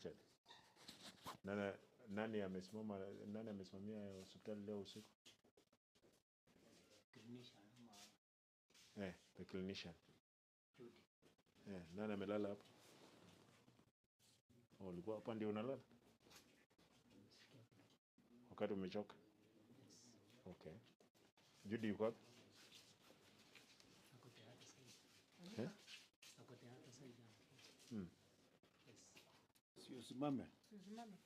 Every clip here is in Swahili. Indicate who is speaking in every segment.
Speaker 1: Richard. Nani amesimamia hospitali leo usiku?
Speaker 2: Clinician.
Speaker 1: The clinician. Nani amelala hapo? Ulikuwa hapa ndio unalala? Wakati umechoka?
Speaker 2: Yes.
Speaker 1: Okay. Judy yuko wapi?
Speaker 2: Akote hata sasa. Akote hata sasa.
Speaker 1: Yes.
Speaker 3: Si usimame.
Speaker 4: Usimame.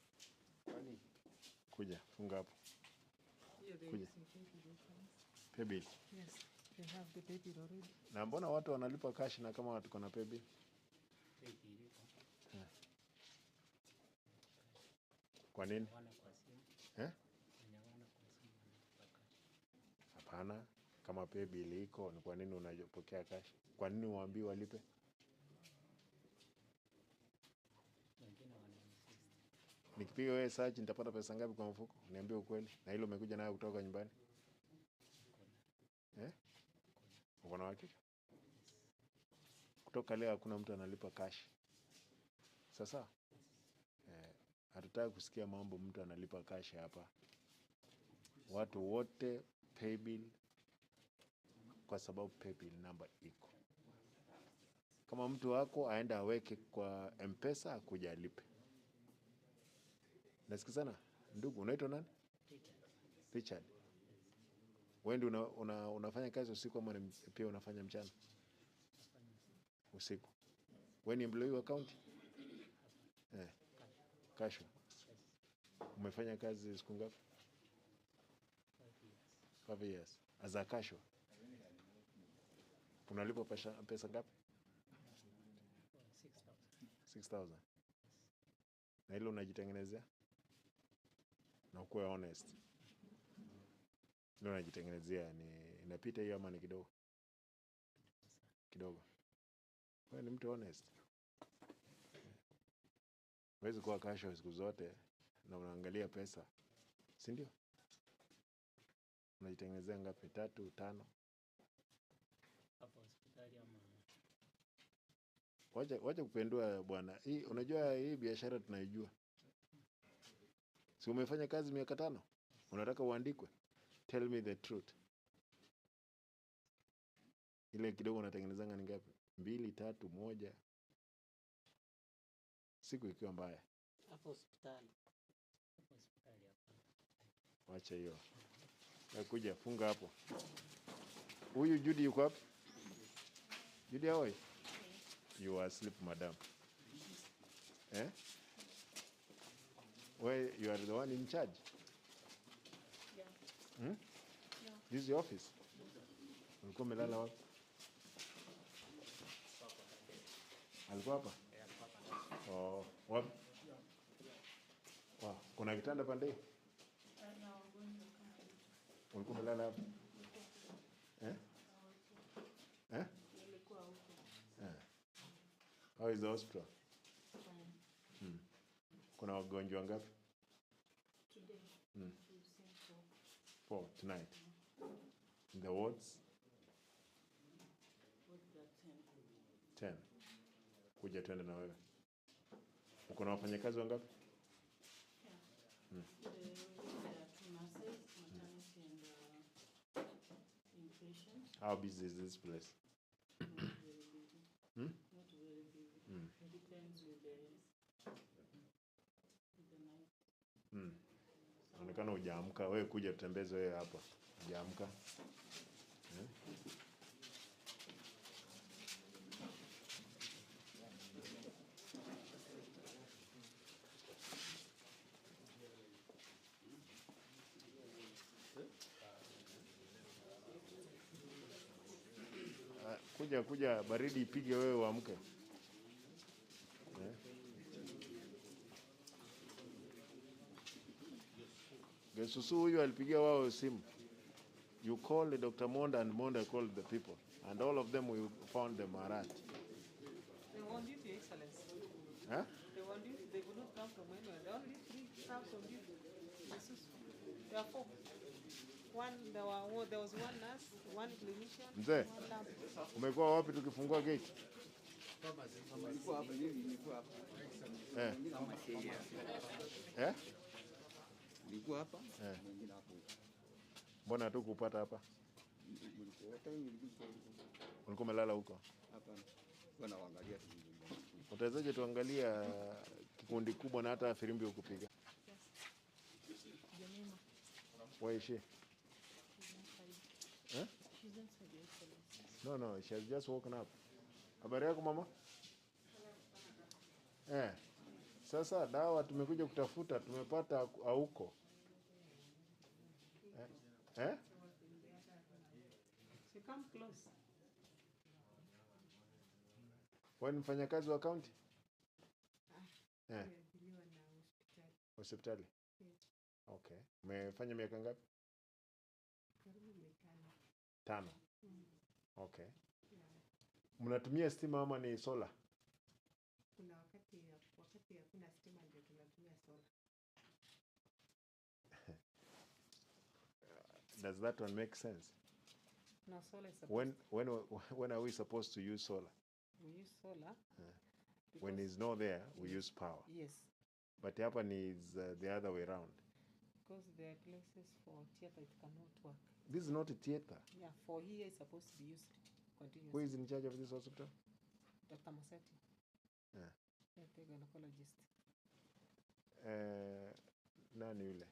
Speaker 3: Kwani?
Speaker 1: Kuja, funga hapo. Kuja. Pay bill.
Speaker 4: Yes. They have the pay bill already.
Speaker 1: Na mbona watu wanalipa cash na kama watu kuna pay bill?
Speaker 2: Pay bill.
Speaker 1: Kwa nini?
Speaker 2: Wana kwa simu.
Speaker 1: Wana
Speaker 2: kwa simu wanalipa cash.
Speaker 1: Hapana, kama pay bill iko, ni kwa nini unapokea cash? Kwa nini uambii walipe?
Speaker 2: Wengine wanainsist.
Speaker 1: Nikipiga wewe search nitapata pesa ngapi kwa mfuko? Niambie ukweli. Na hilo umekuja nayo kutoka nyumbani? Uko na hakika? Kutoka leo hakuna mtu analipa cash. Sasa hatutaki kusikia mambo mtu analipa cash hapa. Watu wote pay bill, kwa sababu pay bill number iko. Kama mtu wako aenda aweke kwa M-Pesa akuja alipe. Nasikizana? Ndugu, unaitwa nani? Richard. Wewe ndio unafanya kazi usiku ama pia unafanya mchana? Usiku. Wewe ni employee wa county? Kasho. Umefanya kazi siku ngapi? 5 years. As a kasho. Unalipa pesa ngapi? 6,000. Na hilo unajitengenezea? Na ukuwe honest. Ndio unajitengenezea, ni inapita hiyo ama ni kidogo? Kidogo. Wewe ni mtu honest. Huwezi kuwa kasho siku zote na unaangalia pesa. Si ndio? Unajitengenezea ngapi? 3, 5?
Speaker 2: Hapo hospitali ama
Speaker 1: Wacha kupendua bwana. Hii unajua hii biashara tunaijua. Si umefanya kazi miaka 5? Unataka uandikwe? Tell me the truth. Ile kidogo unatengenezanga ni ngapi? 2, 3, 1? Siku ikiwa mbaya.
Speaker 2: hapo hospitali. Hapo.
Speaker 1: Wacha hiyo. Kuja funga hapo. Huyu Judy yuko wapi? Judy how are you? You are asleep, madam. Where you are the one in charge?
Speaker 4: Yeah.
Speaker 1: Yeah. This is your office? Ulikuwa umelala wapi? Alikuwa hapa? Wapi? Kuna kitanda pande? Ulikuwa umelala hapa?
Speaker 4: Nilikuwa huko.
Speaker 1: How is the hospital? Kuna wagonjwa ngapi?
Speaker 4: Today.
Speaker 1: 4 tonight. In the wards?
Speaker 4: What that
Speaker 1: 10. Kuja tuende na wewe. Uko na wafanyakazi wangapi?
Speaker 4: There are 2 nurses, maternity and inpatient.
Speaker 1: How busy is this place?
Speaker 4: Not very busy. Not very busy. It depends with the night.
Speaker 1: Unaonekana hujaamka. Wewe kuja tutembeze wewe hapa. Hujaamka. Kuja baridi ipige wewe uamke. Gesusu huyu alipigia wao simu. You called Dr. Monda and Monda called the people. And all of them we found them alright.
Speaker 4: They want you to excellence. They want you, they will not come from anywhere. There are only 3 staffs on duty. There are 4. There was 1 nurse, 1 clinician,
Speaker 1: Mzee,
Speaker 4: 1 lab.
Speaker 1: umekuwa wapi tukifungua gate?
Speaker 3: Nilikuwa hapa hivi, nilikuwa hapa.
Speaker 1: Eh.
Speaker 3: Kama sheria.
Speaker 1: Eh?
Speaker 3: Nilikuwa hapa,
Speaker 1: Eh.
Speaker 3: mwingine hapo.
Speaker 1: Mbona hatukupata hapa?
Speaker 3: Nilikuwa hata nilikuwa
Speaker 1: Ulikuwa umelala huko?
Speaker 3: hapa. Bwana waangalia tu.
Speaker 1: Utawezaje tuangalia kikundi kubwa na hata firimbi ukupiga?
Speaker 4: Jemima.
Speaker 1: Where is she? Eh?
Speaker 4: She's inside the excellence.
Speaker 1: No, she has just woken up. Habari yako mama? Sasa dawa tumekuja kutafuta, tumepata hauko. Eh?
Speaker 4: She come close.
Speaker 1: Wewe ni mfanyakazi wa county? Eh,
Speaker 4: Nimeajiriwa na hospitali.
Speaker 1: hospitali.
Speaker 4: Yes.
Speaker 1: Okay. Umefanya miaka ngapi?
Speaker 4: Karibu mitano.
Speaker 1: 5.
Speaker 4: Mm.
Speaker 1: Okay.
Speaker 4: Yeah.
Speaker 1: Mnatumia stima ama ni solar?
Speaker 4: Kuna wakati hakuna stima ndio tunatumia sola.
Speaker 1: Does that one make sense?
Speaker 4: No, solar is supposed
Speaker 1: When are we supposed to use solar?
Speaker 4: we use solar.
Speaker 1: When it's not there, we use power.
Speaker 4: Yes,
Speaker 1: But hapa is the other way around.
Speaker 4: because there are places for theater it cannot work.
Speaker 1: This is not a theater.
Speaker 4: Yeah, for here it's supposed to be used
Speaker 1: Who
Speaker 4: continuously.
Speaker 1: is in charge of this hospital?
Speaker 4: Dr. Maseti.
Speaker 1: Yeah.
Speaker 4: The gynecologist.
Speaker 1: Nani yule?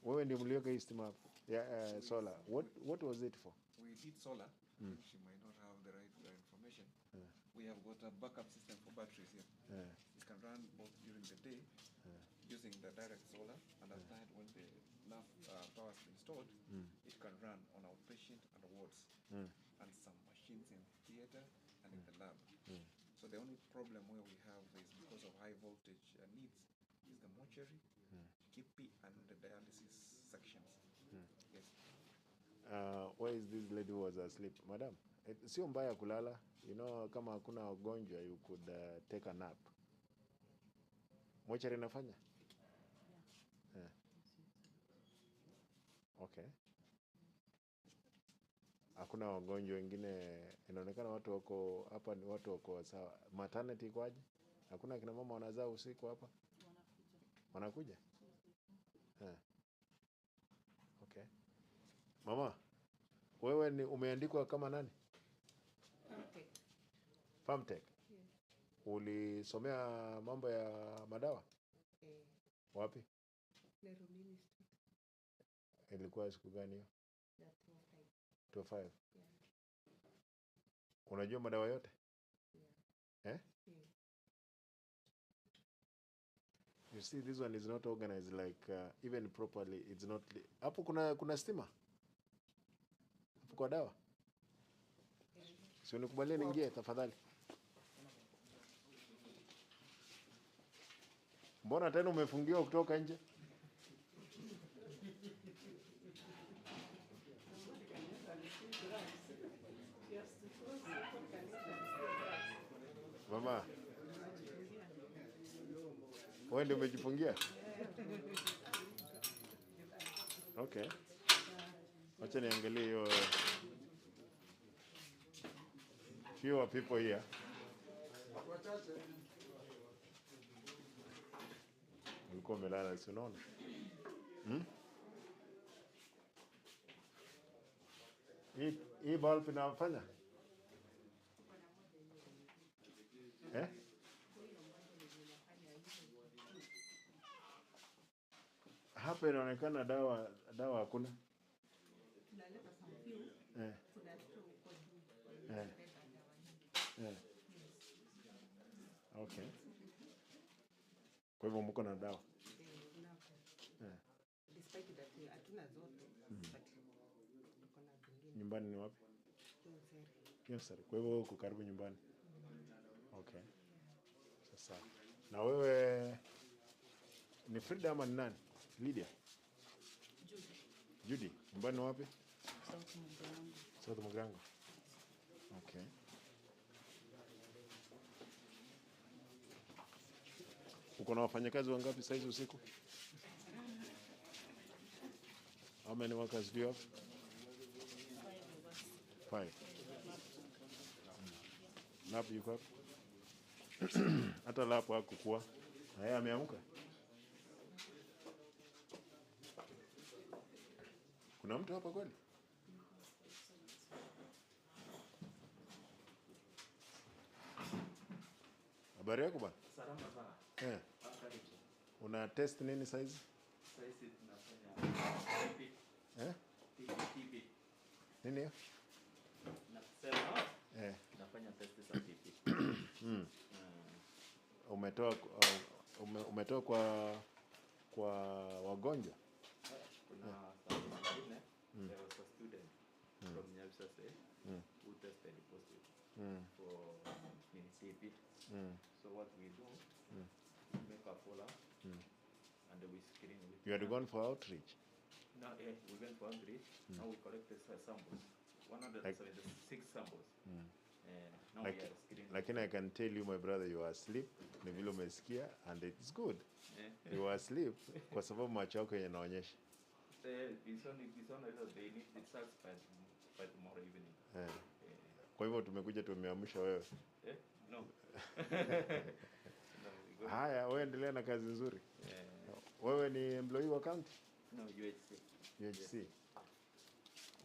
Speaker 1: Wewe ndio mliweka hii stima hapo? Yeah, solar. What was it for?
Speaker 5: We did solar.
Speaker 1: Mm.
Speaker 5: She might not have the right information.
Speaker 1: Yeah.
Speaker 5: We have got a backup system for batteries here.
Speaker 1: Yeah.
Speaker 5: It can run both during the day using the direct solar, and at night when the enough power is installed, it can run on outpatient and wards, and some machines in theater and in the lab. So the only problem where we have is because of high voltage needs is the mortuary, KIPI, and the dialysis sections. Yes.
Speaker 1: Where is this lady who was asleep? Madam, sio mbaya kulala. You know, kama hakuna ugonjwa, you could take a nap. Mochari inafanya? Yeah. Okay. Hakuna wagonjwa wengine, inaonekana watu wako hapa, ni watu wako sawa. Maternity ikoaje? Hakuna kina mama wanazaa usiku hapa? Wanakuja? Yeah. Okay. Mama, wewe ni umeandikwa kama nani?
Speaker 4: Okay.
Speaker 1: Farmtech.
Speaker 4: Yes.
Speaker 1: Ulisomea mambo ya madawa? Wapi?
Speaker 4: Nairobi Ministry.
Speaker 1: Ilikuwa siku gani hiyo?
Speaker 4: That's what I
Speaker 1: 25.
Speaker 4: yeah.
Speaker 1: Unajua madawa yote?
Speaker 4: Yeah.
Speaker 1: You see, this one is not organized like even properly. It's not. Hapo kuna stima? Hapo kwa dawa? Sio, nikubalie niingie tafadhali. Mbona tena umefungiwa kutoka nje? Mama, wewe ndio umejifungia? Okay. Wacha niangalie hiyo. Fewer people here. Ulikuwa umelala, si unaona? Hii bulb inafanya? Hapa inaonekana dawa hakuna.
Speaker 4: Tunaleta some few. Tunatoa huko juu.
Speaker 1: Okay. Kwa hivyo mko na dawa?
Speaker 4: Despite that hatuna zote, but tuko na zingine.
Speaker 1: Nyumbani ni wapi?
Speaker 4: Kinseri.
Speaker 1: Kinseri. Kwa hivyo uko karibu nyumbani? Okay. Sasa. Na wewe ni Frida ama ni nani? Lydia? Judy. Nyumbani ni wapi? South Mugrango. Okay. Uko na wafanyakazi wangapi saizi usiku? How many workers do you have? 5. Lap yuko hapo. Hata lap hakukua. Haya ameamka. Kuna mtu hapa kweli? Habari yako bwana?
Speaker 5: Salama sana.
Speaker 1: Eh. Una test nini saizi?
Speaker 5: Sasa tunafanya TP.
Speaker 1: Eh?
Speaker 5: TP.
Speaker 1: Nini hiyo?
Speaker 5: Nasema
Speaker 1: Eh.
Speaker 5: nafanya test za TP.
Speaker 1: Umetoa kwa wagonjwa?
Speaker 5: Kuna sababu nyingine, there was a student from Nyabsase who tested positive for TP. So what we do, make a follow and we screen with.
Speaker 1: You had gone for outreach?
Speaker 5: No, we went for outreach. Now we collected samples, 176 samples. And now we are screening.
Speaker 1: Lakini I can tell you my brother, you are asleep. Ni vile umesikia and it's good. You are asleep kwa sababu macho yako yanaonyesha.
Speaker 5: It's only that they need it starts by tomorrow evening.
Speaker 1: Kwa hivyo tumekuja tumeamsha wewe.
Speaker 5: No.
Speaker 1: Haya, wewe endelea na kazi nzuri. Wewe ni employee wa county?
Speaker 5: No, UHC.
Speaker 1: UHC.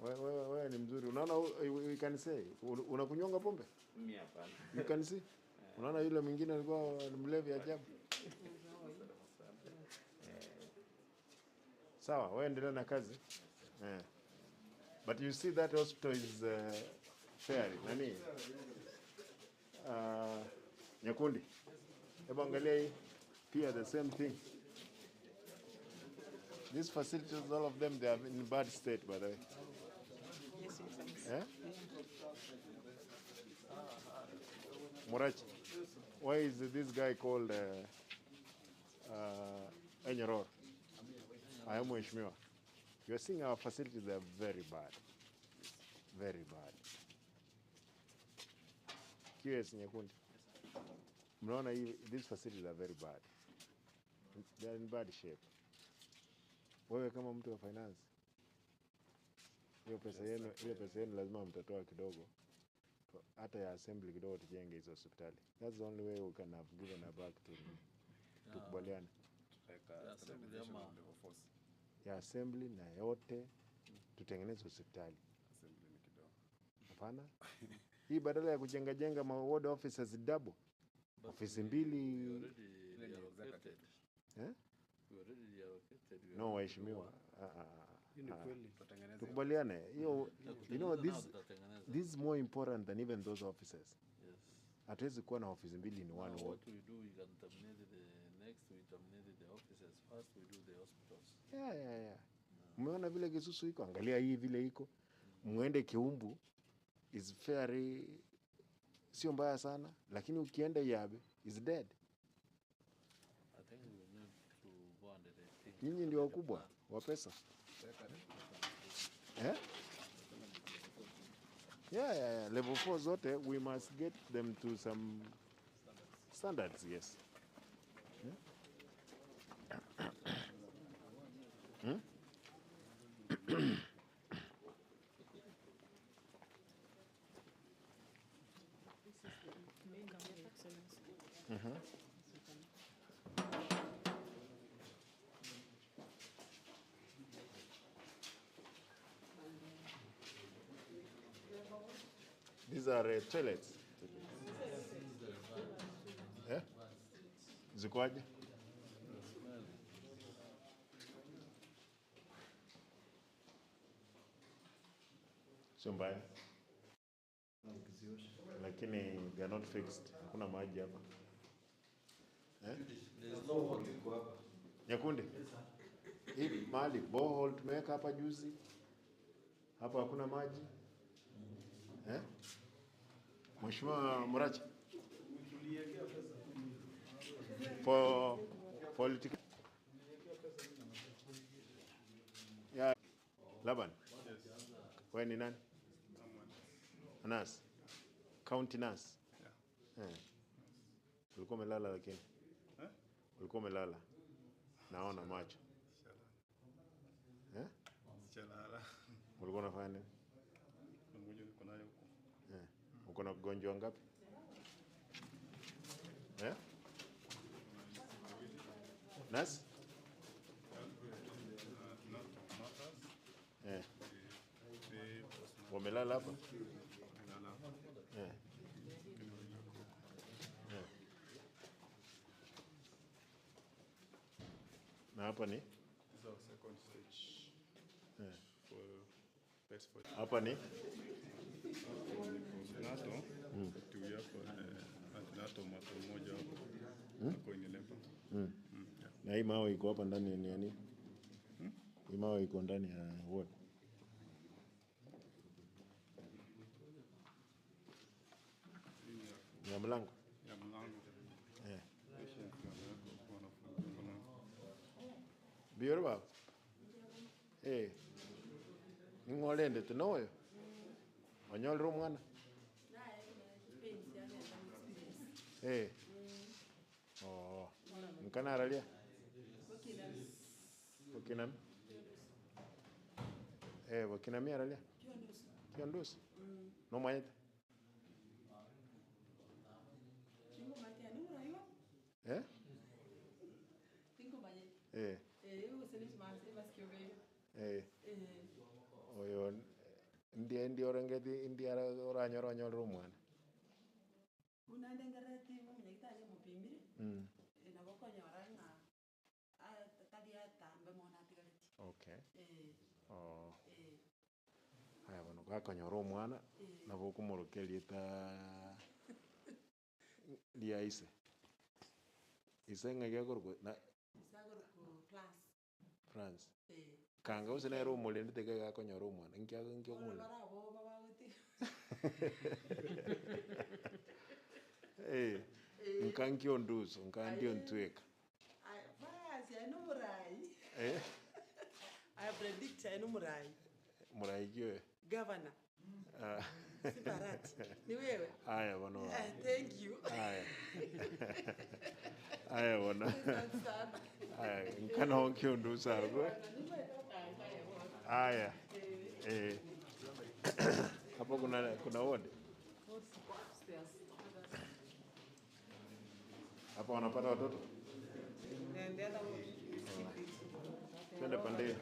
Speaker 1: Wewe ni mzuri. Unaona we can say unakunywanga pombe?
Speaker 5: Mimi hapana.
Speaker 1: You can see? Unaona yule mwingine alikuwa mlevi ajabu. Sawa, wewe endelea na kazi. But you see that hospital is fair. Nani? Nyakundi. Hebu angalia hii. Pia the same thing. These facilities, all of them, they are in bad state, by the way.
Speaker 4: Yes, yes.
Speaker 1: Eh? Murachi, why is this guy called Enyoror? I am Mheshimiwa. You are seeing our facilities, they are very bad. Very bad. QS Nyakundi. Mnaona these facilities are very bad. They are in bad shape. Wewe kama mtu wa finance, hiyo pesa yenu lazima mtatoa kidogo. Hata ya assembly kidogo tujenge hizo hospitali. That's the only way we can have given her back to tukubaliane. Ya assembly na yote tutengeneze hospitali. Hapana. Hii badala ya kujenga ma ward offices double. Ofisi mbili. No, waheshimiwa. Tukubaliane. You know this is more important than even those offices.
Speaker 6: Yes.
Speaker 1: Hatuwezi kuwa na ofisi mbili in one ward.
Speaker 6: What we do, we can terminate the next, we terminate the offices first, we do the hospitals.
Speaker 1: Yeah. Umeona vile Kisusu iko? Angalia hii vile iko. Muende Kiumbu is very sio mbaya sana, lakini ukienda Yabe is dead.
Speaker 6: I think we need to go under the thing.
Speaker 1: Nyinyi ndio wakubwa wa pesa. Yeah. Level 4 zote, we must get them to some standards, yes. These are toilets. Zikoaje? Sio mbaya. Lakini they are not fixed. Hakuna maji hapa. Nyakundi. Hii mahali borehole tumeweka hapa juzi. Hapa hakuna maji. Mheshimiwa Murachi. For political. Yeah. Laban. Wewe ni nani? Nurse. County nurse. Ulikuwa umelala lakini. Ulikuwa umelala. Naona macho. Ulikuwa unafanya nini? Uko na ugonjwa ngapi? Eh? Nurse? Eh. Wamelala hapa? Eh. Eh. Na hapa ni?
Speaker 7: This is our second stage
Speaker 1: Eh.
Speaker 7: for best for
Speaker 1: Hapa ni?
Speaker 7: NATO. Tuya kwa NATO mato moja hapo. Kwa Inelemba. Yeah.
Speaker 1: Na hii mawe iko hapa ndani ni nini? Hii mawe iko ndani ya ward. Ya mlango.
Speaker 7: Ya mlango.
Speaker 1: Eh.
Speaker 7: Patient wanaweka wanafungua na
Speaker 1: Biyor baba. Eh. Ningolende tunoyo. Onyolro mwana. Eh. Oh. Nkana aralia. Wakinami. Eh, wakinami aralia. Kiondos. No mayete. Eh? Eh. Eh. Oyo ndi orangeti ndi oranyoro nyoro mwana. Okay. Oh. Haya bano kakanyoro mwana nabo kumorokelia ta liaise. Isenga yakorgo na France. Kanga usina ro molende tege kakanyoro mwana. Nkya kumole. Eh. Nkankyo nduso, nkandio ntweka. Eh?
Speaker 4: I predict I know Murai.
Speaker 1: Murai kyo.
Speaker 4: Governor.
Speaker 1: Ah.
Speaker 4: Siparati. Ni wewe?
Speaker 1: Haya bano.
Speaker 4: Thank you.
Speaker 1: Haya. Haya bana.
Speaker 4: Asante sana.
Speaker 1: Haya, nkana onkyo nduso argo. Haya. Eh. Hapo kuna ward.
Speaker 4: Upstairs.
Speaker 1: Hapo wanapata watoto.
Speaker 4: And the other one.
Speaker 1: Twende pande.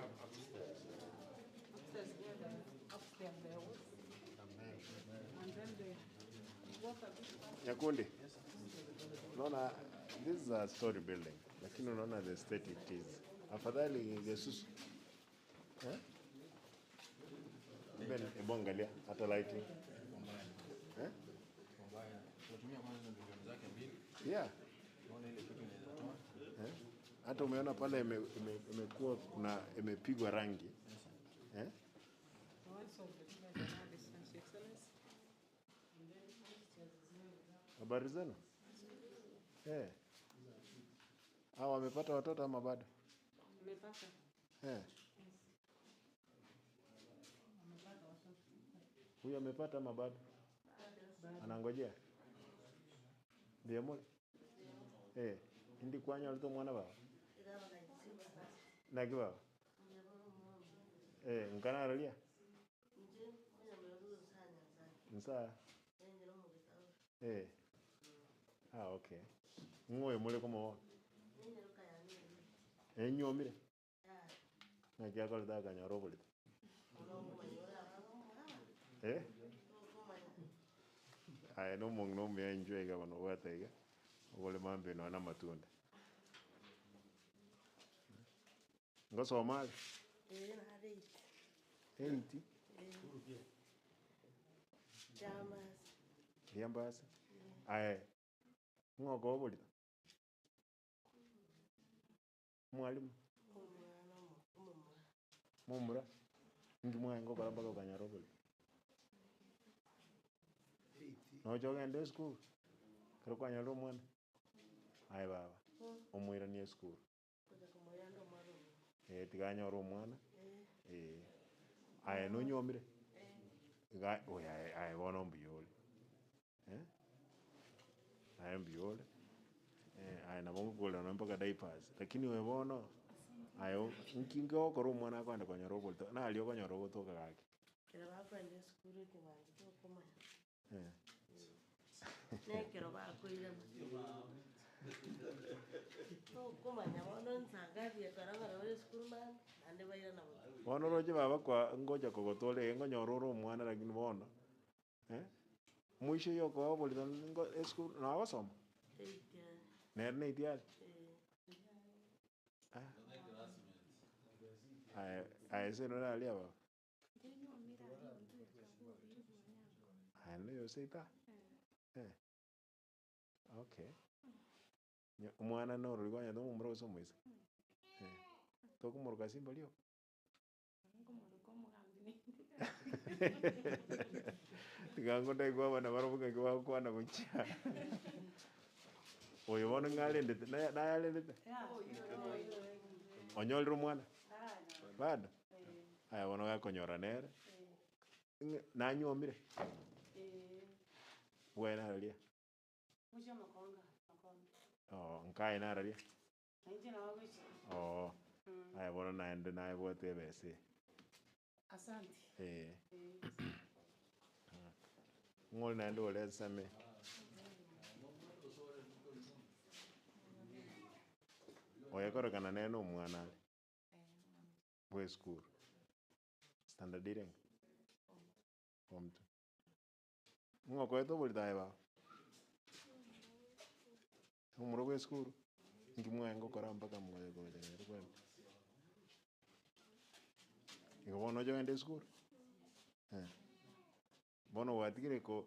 Speaker 4: Upstairs there was. And then the water.
Speaker 1: Nyakundi. Unaona this is a story building. Lakini unaona the state it is. Afadhali Yesus. Eh? Ben ebongalia hata lighting. Eh? Yeah. Eh? Hata umeona pale imekuwa kuna imepigwa rangi. Eh? Habari zenu? Eh. Hao wamepata watoto ama bado?
Speaker 4: Umepata?
Speaker 1: Eh. Huyu amepata ama bado? Anangojea. Ndio mole. Eh, ndi kwanya alito mwana baba. Na kiba. Eh, ngana aralia. Nsa. Eh. Ah, okay. Ngoye mole komo. Enyomire. Na kya ko da kanya robole. Eh? Aya no mong no me enjoy ga bano watega. Wole mambe no na matunda. Ngoso mal. Enti. Diambas. Aya. Ngogo boli. Mwalimu. Mumura. Ngi mwango kala bago kanya robole. No joga ende school. Kero kwanya ro mwana. Ai baba. Omwira ni school. Tiganya ro mwana. Ai no nyomire. Ga oya ai wono mbiyole. Ai mbiyole. Ai na bongo kola no mpaka diapers. Lakini we bono ayo nkingo ko ro mwana kwanda kwanya ro bolto. Na aliyo kwanya ro gotoka gake.
Speaker 8: Kera bakwenda school kibangi to komanya.
Speaker 1: Eh.
Speaker 8: Nekero bakoire So kumanya mono nsanga ya karanga na school man ande bayira na bo.
Speaker 1: Bono roche baba kwa ngoja kokotole ngonyororo mwana lakini bono. Mwisho yoko wabo ngo school na wasoma. Nerne ideal. Ai se no la liaba. Ai no yo seita. Okay. Umwana no rulwanya ndo mumro so mwezi. Toko moroka simba lio. Tigango dai gwa bana baro buga gwa kwa na kuncha. Oyo bono ngalende na yalende. Onyolro mwana. Bado. Aya bono gakonyora nere. Na nyomire. Buena halia.
Speaker 8: Musha makonga.
Speaker 1: Oh, nkai na halia.
Speaker 8: Nje na wabishi.
Speaker 1: Oh. Aya bono naende na bote bese.
Speaker 8: Asante.
Speaker 1: Ngol naende ole same. Oya koro kana neno mwana. Boy school. Standard direng. Form 2. Ngo ko to bol dai ba. Umuro boy school. Ngimwa ngo kora mpaka mwe ko de ko. Ngo bono jo ende school. Bono watigire ko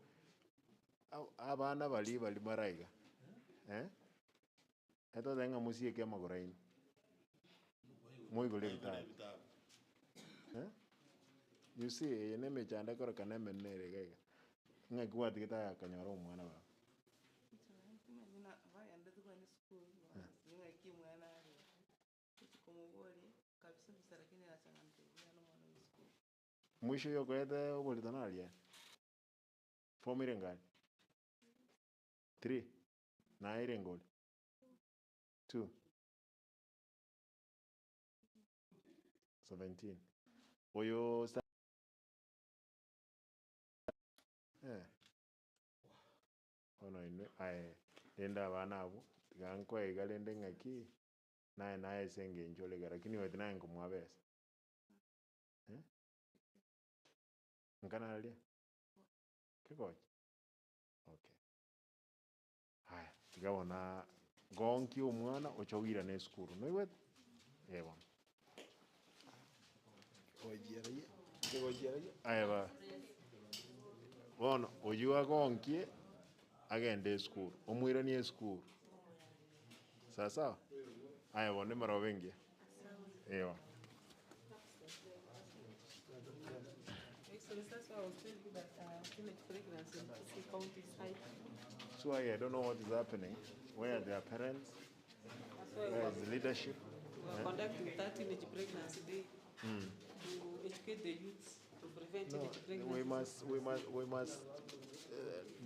Speaker 1: abana bali maraiga. Eto denga musie ke magorain. Muy gole vital. You see, yene me chanda kora kana menere gega. Nga kwa tigita ya kanyoro mwana ba. Mwisho yoko ete obolitana alia. Formire ngani? 3. Na irengol. 2. 17. Oyo ono ine ai enda bana abo ganko igalende ngaki naye senge njole gara kini wetu naye ngumwabesa. Ngana alia. Kikoje? Okay. Haya, tigabona gonki omwana ochogira ne school. No iwet? Ewa. Aya ba. Bono oyuwa gonki agende school. Omwira ni school. Sasa? Aya bone marobengi. Ewa.
Speaker 4: That's why I was telling you that teenage pregnancy in count is high.
Speaker 1: So I don't know what is happening. Where are their parents? Where is the leadership?
Speaker 4: We are conducting that teenage pregnancy day to educate the youth to prevent teenage pregnancy.
Speaker 1: We must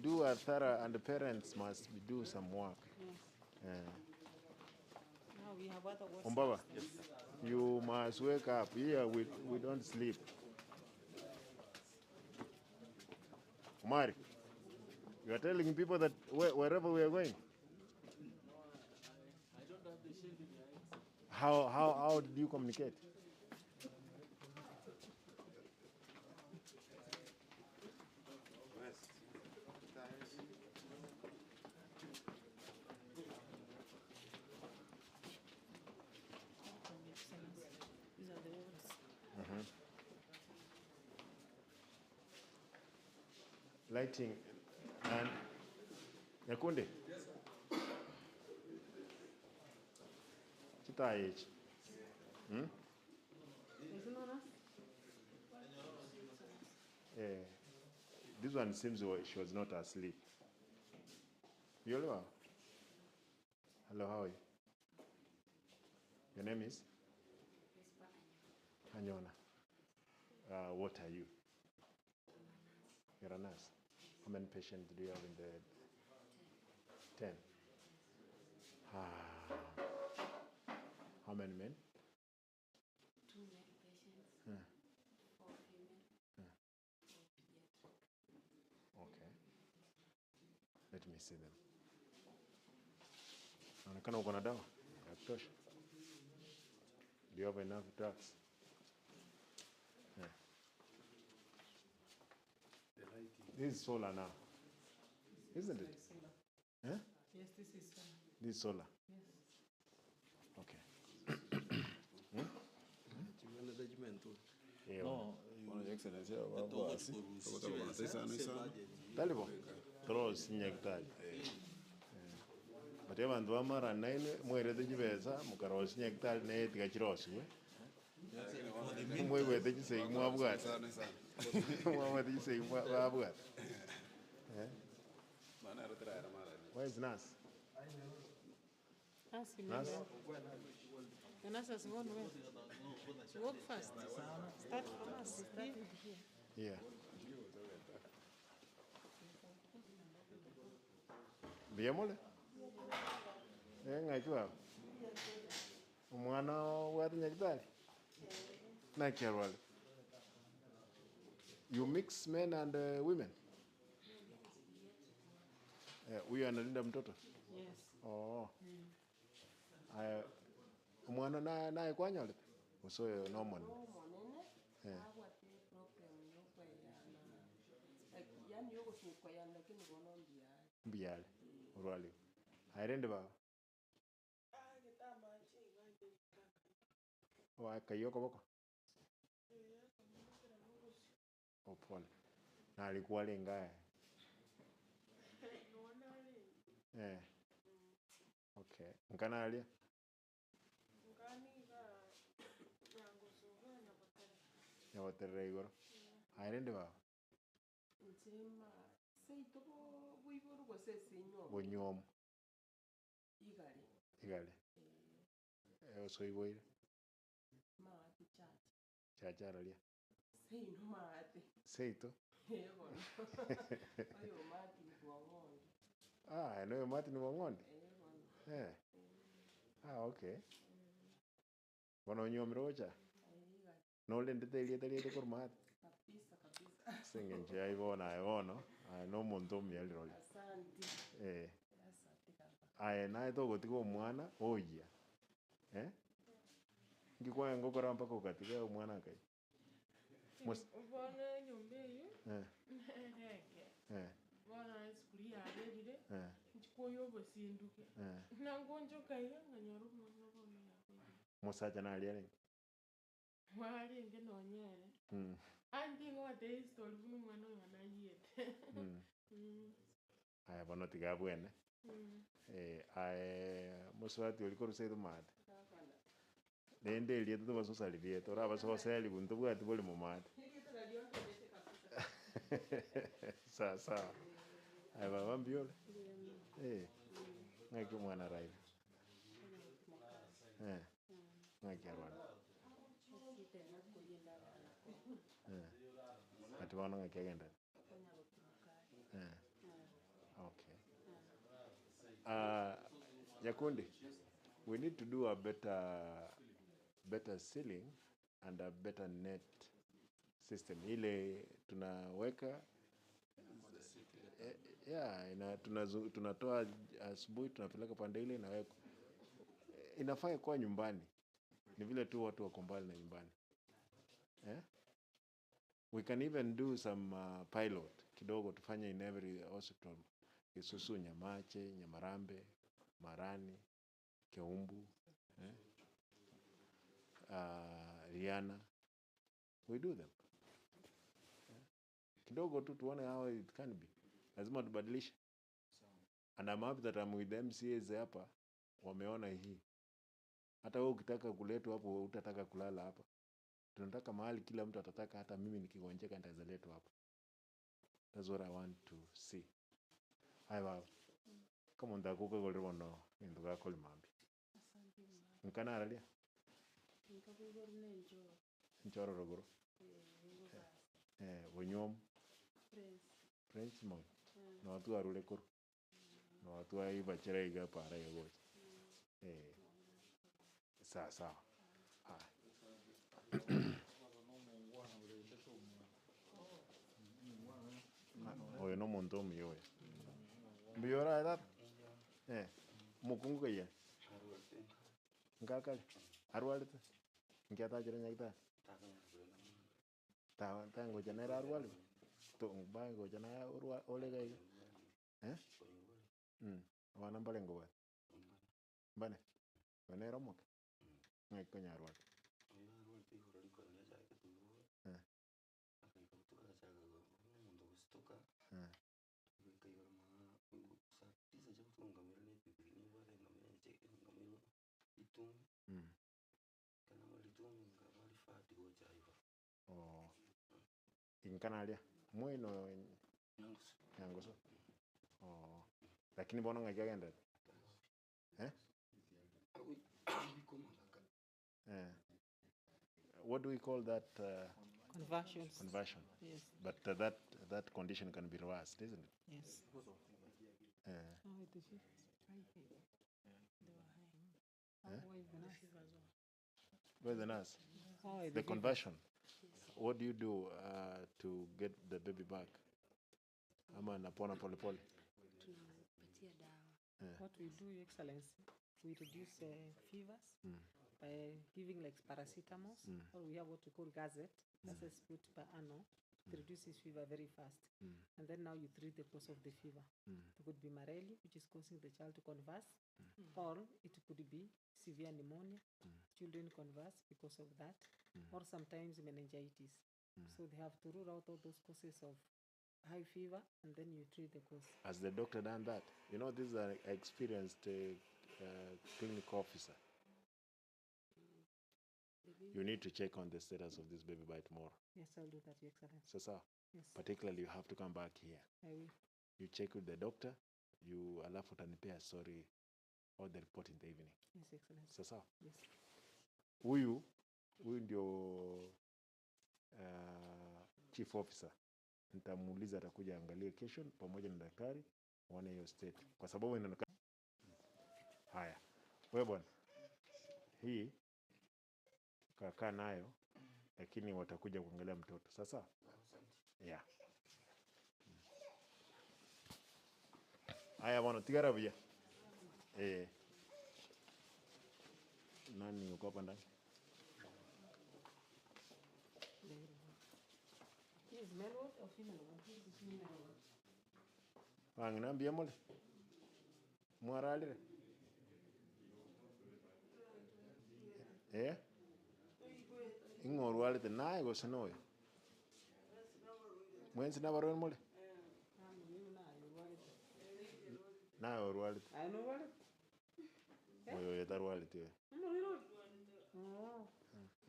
Speaker 1: do a thorough, and the parents must do some work.
Speaker 4: Yes. Now we have other works.
Speaker 1: Umbaba, yes. You must wake up. Here we don't sleep. Umari, you are telling people that wherever we are going.
Speaker 6: I don't have the shade in your eyes.
Speaker 1: How did you communicate?
Speaker 4: These are the words.
Speaker 1: Lighting and Nyakunde. Chitaich. This one seems she was not asleep. Hello, how are you? Your name is? Anyona. What are you? You're a nurse. How many patients do you have in the 10? How many men?
Speaker 8: 2 male patients, 4 female, 4 pediatric.
Speaker 1: Okay. Let me see them. Inaonekana uko na dawa ya kutosha. Do you have enough drugs? Yeah. This is solar now, isn't it?
Speaker 4: Solar.
Speaker 1: Huh?
Speaker 4: Yes, this is solar.
Speaker 1: This is solar.
Speaker 4: Yes.
Speaker 1: Okay.
Speaker 6: Chimene judgment tu.
Speaker 1: Yeah.
Speaker 6: No,
Speaker 3: Bwana Excellency,
Speaker 6: basi.
Speaker 1: Talibo. Tros nyektali. Bate bantu bamara naine mwerete chibesa mukaros nyektali ne tigachirosi we. Mwegwete chisei mwabwat.
Speaker 3: sana.
Speaker 1: Mwabwate chisei mwabwat.
Speaker 3: Maana aratira mara.
Speaker 1: Where is Nas?
Speaker 4: Nas, you
Speaker 1: Nas?
Speaker 4: The Nas has gone well. Work fast. Start from us.
Speaker 1: Yeah. Biemole? Ngachwa. Umwana wa nyektali. Na kerwale. You mix men and women? Huyu analinda mtoto?
Speaker 4: Yes.
Speaker 1: Oh. Umwana naye kwanyole? Usoyo normal.
Speaker 8: Monene,
Speaker 1: Yeah.
Speaker 8: abwate program yokweyana. Yani yokusukweyana lakini bono mbiyali.
Speaker 1: Mbiyale. Urwali. Airende ba? Kayoko boko? Pole. Na alikuwa lenga. Okay. Nkana alia? Ya waterre igoro. Airende ba?
Speaker 8: Nsema, seito buiburu gosese inyo.
Speaker 1: Bonyomo.
Speaker 8: Igale.
Speaker 1: Igale. Soy boy.
Speaker 8: Maati chacha.
Speaker 1: Chachara alia.
Speaker 8: Seino maati.
Speaker 1: Seito.
Speaker 8: Ego. Oyo maati mtuangondi.
Speaker 1: No Martin Wangondi.
Speaker 8: Ego.
Speaker 1: Okay. Bono nyomrocha.
Speaker 8: Igale.
Speaker 1: No le ndete kurmat.
Speaker 8: Kabisa, kabisa.
Speaker 1: Singenje aibono. No muntu myaliroli.
Speaker 8: Asante. Asante kaka.
Speaker 1: Naye togotiko omwana oya. Ngikwa ngokora mpaka ukatika omwana kai.
Speaker 9: Ubona nyumba eyo
Speaker 1: Eh.
Speaker 9: neke bona sikuli yarerire nchikoyo obosinduke nangonjoka iyo nganyora omwana bono yarerire
Speaker 1: Musacha naliere.
Speaker 9: warenge nonyere andi ng'ote history buno omwana oyo anayete
Speaker 1: Bono tiga bwene. Muswati oliko ruseito mate. Nende lieta to basosali lieta ora basosali buntu bwati boli mu mate. Sasa. Baba mbiole. Ngaki mwana raiva. Ngaki arwana. Ati wana ngaki agenda. Okay. Nyakundi, we need to do a better ceiling and a better net system. Ile tunaweka tunatoa asubuhi tunapeleka pande ile inaweka. Inafaa kwa nyumbani. Ni vile tu watu wako mbali na nyumbani. We can even do some pilot kidogo tufanye in every hospital. Isusu, Nyamache, Nyamarambe, Marani, Keumbu, Riana. We do them. Kidogo tu tuone how it can be. Lazima tubadilishe. And I'm happy that I'm with the MCAs hapa. Wameona hii. Hata wewe ukitaka kuletwa hapo utataka kulala hapa. Tunataka mahali kila mtu atataka hata mimi nikigonjeka nitazaletwa hapa. That's what I want to see. Hai baba. Kama ndakuka gole bono nduga kole mambi.
Speaker 8: Asante mama.
Speaker 1: Nkana aralia.
Speaker 8: Nkabugoro nenjo.
Speaker 1: Nchoro rogoro. Bonyom. Prince mo. No watu arule kuru. No watu aibachira iga para yagoje. Sawa. Oyo no muntu omuyoya. Mbiyora that? Mukungu kaya. ngakali arwalite ngeta jira nyakta ta tango jana arwali to bango jana urwa ole gai wana mbale ngo bane bane romo ngai konya arwali Inkanalia mwino nyangoso lakini bono ngagenda what do we call that conversion
Speaker 4: Yes.
Speaker 1: but that condition can be reversed, isn't it?
Speaker 4: Yes.
Speaker 1: Where's the nurse? The conversion. What do you do to get the baby back? Ama napona pole pole.
Speaker 4: What we do, Your Excellency, we reduce fevers by giving like paracetamol, or we have what we call gazette. That's a split per annum. It reduces fever very fast. And then now you treat the cause of the fever. It could be malaria, which is causing the child to convulse, or it could be severe pneumonia. Children convulse because of that, or sometimes meningitis. So they have to rule out all those causes of high fever, and then you treat the cause.
Speaker 1: Has the doctor done that? You know, this is an experienced clinic officer. You need to check on the status of this baby bite more.
Speaker 4: Yes, I'll do that, Your Excellency.
Speaker 1: So, sir,
Speaker 4: Yes,
Speaker 1: particularly you have to come back here.
Speaker 4: I will.
Speaker 1: You check with the doctor. You alafu utanipea story or the report in the evening.
Speaker 4: Yes, Excellency.
Speaker 1: So, sir,
Speaker 4: Yes.
Speaker 1: huyu ndio chief officer. Nitamuuliza atakuja angalie kesho pamoja na daktari waone hiyo state, kwa sababu inaonekana haya. Wewe bwana, hii kakaa nayo, lakini watakuja kuangalia mtoto sasa. Yeah. Haya bwana, tigara bia. Nani uko hapa ndani?
Speaker 4: Is male ward or female ward? This is female ward.
Speaker 1: Wanginambia mole. Mwaralire. Ingorwalite naye gosanoyo. Mwenzi nabarwe mole. Naye orwalite.
Speaker 4: I know what.
Speaker 1: Oyo yetarwalite.
Speaker 4: Oh.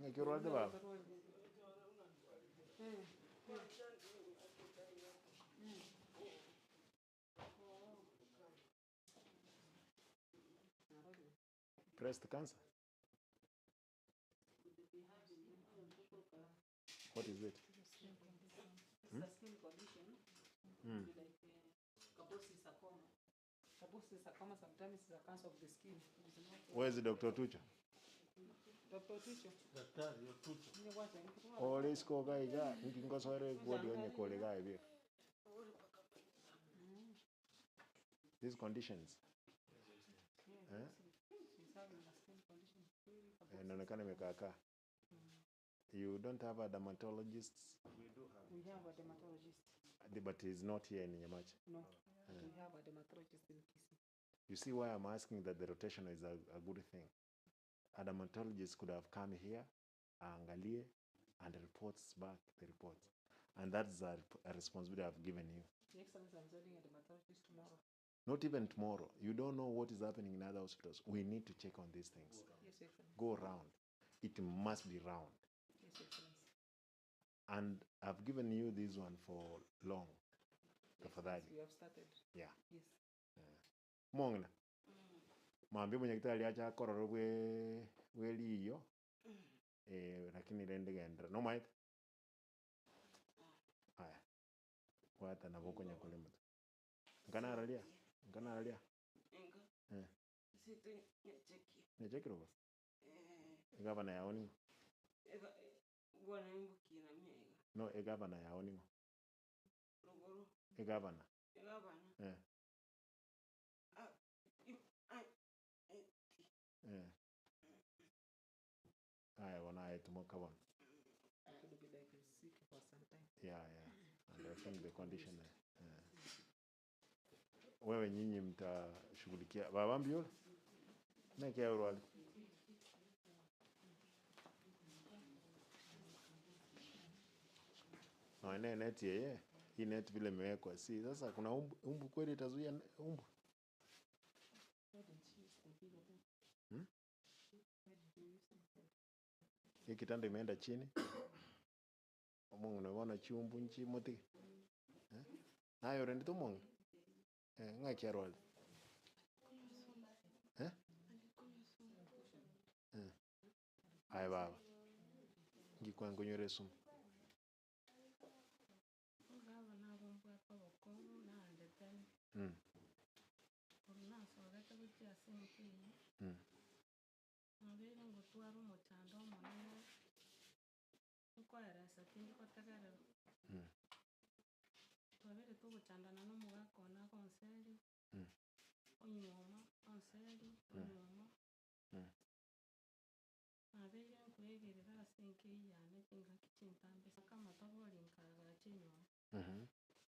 Speaker 1: Ngekirwalite baba. Breast cancer. What is it?
Speaker 4: It's a skin condition. Like Kaposi sarcoma. Kaposi sarcoma sometimes is a cancer of the skin.
Speaker 1: Where is Dr. Tucho?
Speaker 4: Dr. Tucho.
Speaker 6: Daktari ya Tucho.
Speaker 1: Ole isko gaiga ngingo sore body onye kole gaibe. These conditions.
Speaker 4: She's having a skin condition.
Speaker 1: Inaonekana imekaa. You don't have a dermatologist?
Speaker 4: We have a dermatologist.
Speaker 1: But he's not here in Nyamachi.
Speaker 4: No, we have a dermatologist in Kisii.
Speaker 1: You see why I'm asking that the rotation is a good thing. A dermatologist could have come here, angalie, and reports back the reports. And that's a responsibility I've given you.
Speaker 4: Your Excellency, I'm sending a dermatologist tomorrow.
Speaker 1: Not even tomorrow. You don't know what is happening in other hospitals. We need to check on these things.
Speaker 4: Yes, Your Excellency.
Speaker 1: Go round. It must be round.
Speaker 4: Yes, Your Excellency.
Speaker 1: And I've given you this one for long. Tafadhali.
Speaker 4: We have started.
Speaker 1: Yeah.
Speaker 4: Yes.
Speaker 1: Mongna. Maambi mwenyekitali acha kororo bwe liyo. Lakini rende gendra. No mic. Haya. Wata na boko nyakole mtu. Ngana aralia.
Speaker 8: Site nyacheki.
Speaker 1: Nyacheki robo. Gavana ya oni.
Speaker 8: Bwana imbuki na miega.
Speaker 1: No, gavana ya oni.
Speaker 8: Rogoro.
Speaker 1: Gavana.
Speaker 8: Gavana.
Speaker 1: Mokabon.
Speaker 4: Could be like sick for some time.
Speaker 1: Yeah. And I think the condition. Wewe nyinyi mtashughulikia babambi yule nekia urwali no ene net yeye hii net vile imewekwa si sasa kuna umbu kweli itazuia umbu hii kitanda imeenda chini Mungu unaona chumbu nchi moti nayo rendito Mungu ngakia rwali Hai baba. Ngikwa ngonywere sumu.
Speaker 9: Ngaba nabombwa kwabokomu nandetene. Nasobete gutya sinkiyi. Nabere ngotwara omochando omonene. Nkoeresa tindi kotegerera. Twabere tugochandana n'omugaka ona konseri. Onyoma konseri onyoma. Nabere nkwegerera ase enkeyi yane engaki chintambisa kama tabori nkaga chinyoma.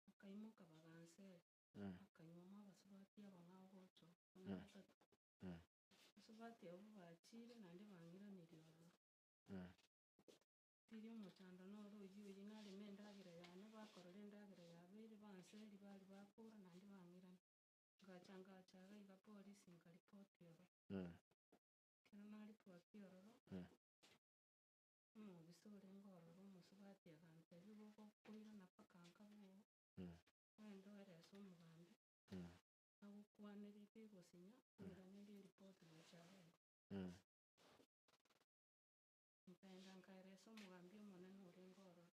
Speaker 9: Akaimuka baganseri. Akanyoma abasubati abang'ao gocho. Abasubati abo bachire nandi bang'iraniri ororo. Tiri omochando noro oyi narema endagera yane bakorora endagera yabeire banseri bari bakora nandi bang'irani. Ngachaga iga polisi nkaripoti ororo. Kero naripoti ororo. Omobisa orenga ororo omosubati agantebia gokokoirana paka nkabuo. Wenda oerese omogambi. Agokwaneririe egosinya ng'iranerie eripoti gochaga. Nkaenda nkaeresa omogambi omonene orenga ororo.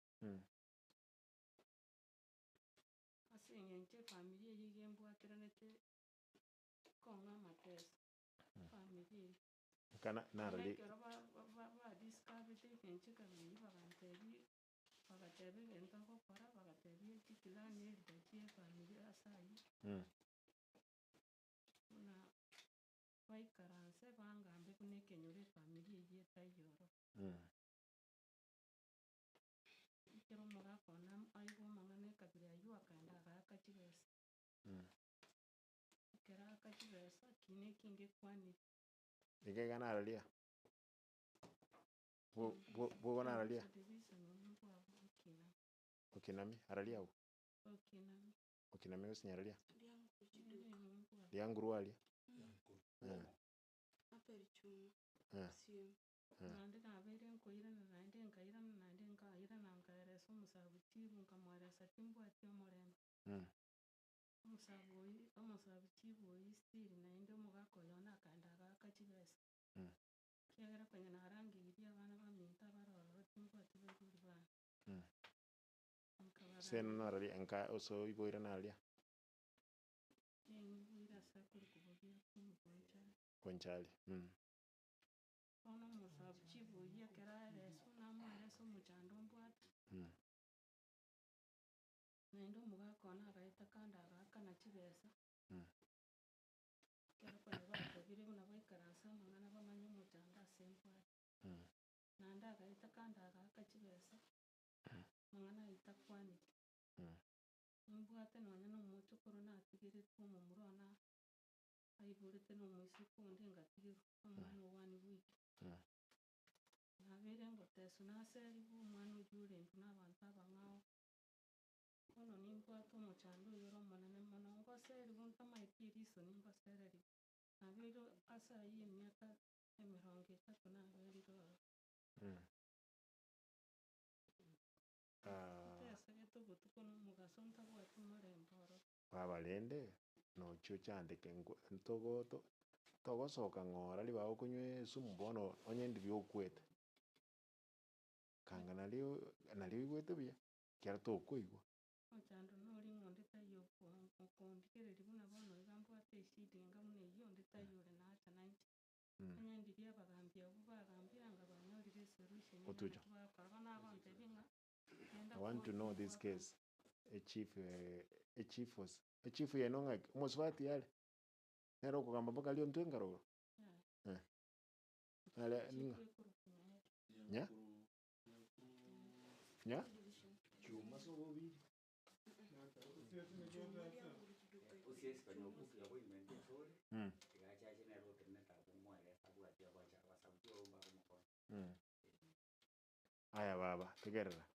Speaker 9: Ase eng'encho efamiri eyio iga embwateranete kong'a amateso. Famiri eyio.
Speaker 1: Narali.
Speaker 9: Ekero badiscovete eng'encho kabiri bagantebia egento ogokora bagatebia ekipilani erigaki efamiri ase ayio. Buna baikaranse bangambe buna ekenyoro efamiri eyio etaiyo ororo. Ekero omogaka ona aigwa amang'ana ekabira aywo akaenda agaka chibesa. Ekero aka chibesa kiina ekinge ekwaniri.
Speaker 1: Iga naralia. Bogo naralia. Okinami aralia u. Okinami osinyaralia. Lianguru alia.
Speaker 9: Nandi nabere nkoirana naende nkairana nkaeresa omosabu chibu nkamweresa timbwati omorembe. Omosabu chibu oyio still naende omogaka oyo na akaenda agaka chibesa. Kiagera konya narangiria abana baminto abare ororo timbwati baiguri bana.
Speaker 1: Seno naralia nka oso iboira naralia.
Speaker 9: Iboira ase kurikubobia kumugonchari.
Speaker 1: Konchali.
Speaker 9: Bono omosabu chibu oyio ekero aeresa namweresa omochando mbwate. Naende omogaka ona agaeta kando agakana chibesa. Ekero konya batebire buna baikaranse amang'ana bamanye omochando ase mbwate. Naende agaeta kando agaka chibesa. Amang'ana ayio takwaniri. Nimbwate nonya na omochokoro natigerete omomura ona aiborete na omoisuka onde ngatigerwa omwana owane bwiki. Nabere ngoteswa naseriwa omwana oyio orendwa na abanto abang'ao. Bono nimbwate omochando oyo ore omonene mono ngoseriwa ntamaeti erisoni ngosereriwa. Nabere ase ayio emiaka 30 naberire ororo. Tesegete obotuko na omogaso ntabwati omorembe ororo.
Speaker 1: Babarende nochio chandeke togosoka ng'ora riba okonywa esumu bono onyendi biokwete. Kanga nalio igwete buya. Kiara tokoigwa.
Speaker 9: Omochando nori ng'onde taiyo okondigereri buna bono iga mbwate eshida enga buna eyio onde taiyo ore nacha nainche. Onyendirie abagambi abwo bagambiranga banyorire esolution.
Speaker 1: Otucho.
Speaker 9: Bakora nabantebia ng'a
Speaker 1: I want to know this case. A chief yeno ng'aki omosubati yale. Nero okogamba mpaka lio ntwe ngaroro. Nale ninga. Nya? nya mm. Mm. Aya baba tegerera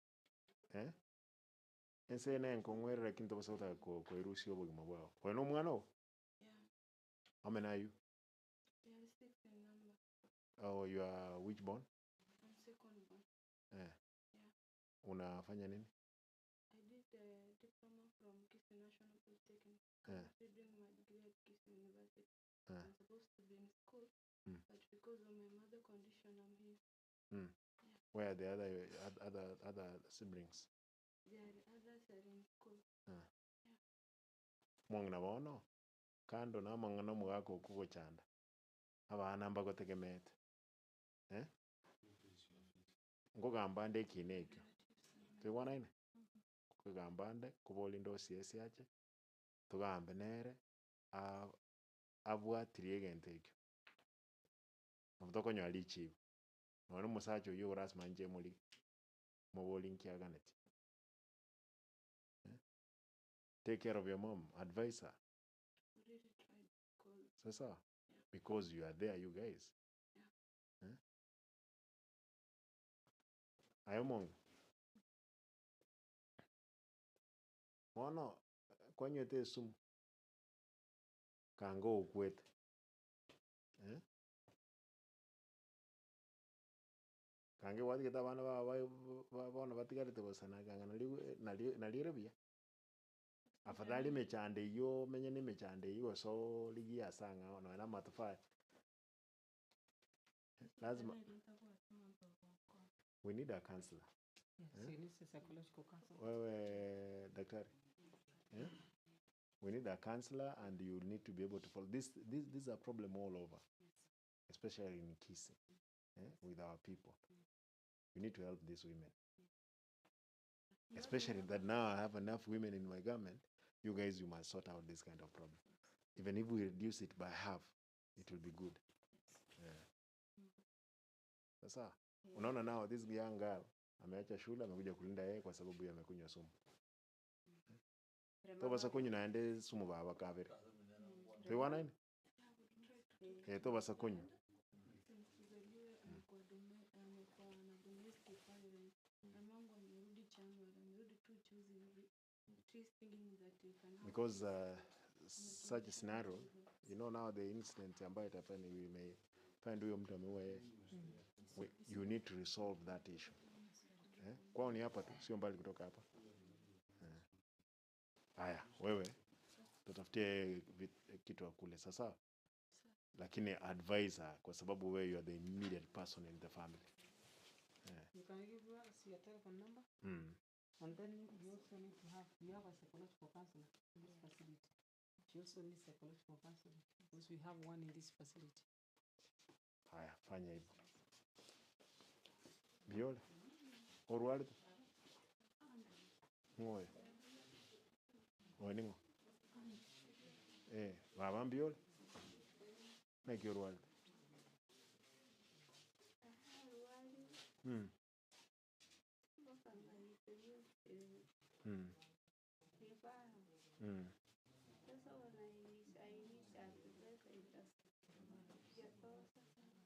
Speaker 1: ense ne nkongwerera kintu basota ko irusi obugima bwao kono omwana o how many are you? Oh, you are which born? Unafanya nini?
Speaker 9: I did a diploma from Kisii National Polytechnic. Considering my degree at Kisii University. I'm supposed to be in school, but because of my mother condition, I'm here.
Speaker 1: Where are the other siblings?
Speaker 9: The others are in school.
Speaker 1: Mwangna bono kando na mangana mugako kugo chanda abana mbagotegemete ngogambande kinekyo tubona ine kugambande kubolinda osiesi ache tugambe nere abwatirie egento ekio obutokonyoa richibu none omosacha oyo orasima nche muri moboli nkiaganeti. Take care of your mom, advise her.
Speaker 9: Really tried because
Speaker 1: Sasa, because you are there, you guys. Ayomong. Mono, kwenye te sumu. Kango ukwete. Kange wadi kita bana batigarite bosana kanga nalirebia. Afadhali mechande yo menye ni mechande yo so ligi asanga ono na matufai. Lazima we need a counselor.
Speaker 4: Yes, you need a psychological counselor.
Speaker 1: Wewe daktari. We need a counselor and you need to be able to follow this is a problem all over. Especially in Kisii. With our people. We need to help these women. Especially that now I have enough women in my government. You guys, you must sort out this kind of problem. Even if we reduce it by half, it will be good. Sasa, unaona now this young girl ameacha shule amekuja kulinda yeye kwa sababu amekunywa sumu. Toba sakunyu naende sumu baba kabere. Tuwana nini? Toba sakunyu. Because such a scenario, you know now the incident ambayo itafanya we may find huyo mtu ameua yeye. You need to resolve that issue. Kwao ni hapa tu, sio mbali kutoka hapa. Haya, wewe tutafutie kitu akule sasa. Lakini advisor kwa sababu wewe you are the immediate person in the family.
Speaker 4: You can give us your telephone number. And then you also need to have a psychological counselor in this facility. You also need psychological counseling because we have one in this facility.
Speaker 1: Haya, fanya hivyo. Biole. Orwalde. Ngoe. Oningo. Baba biole. Na kiorwalde.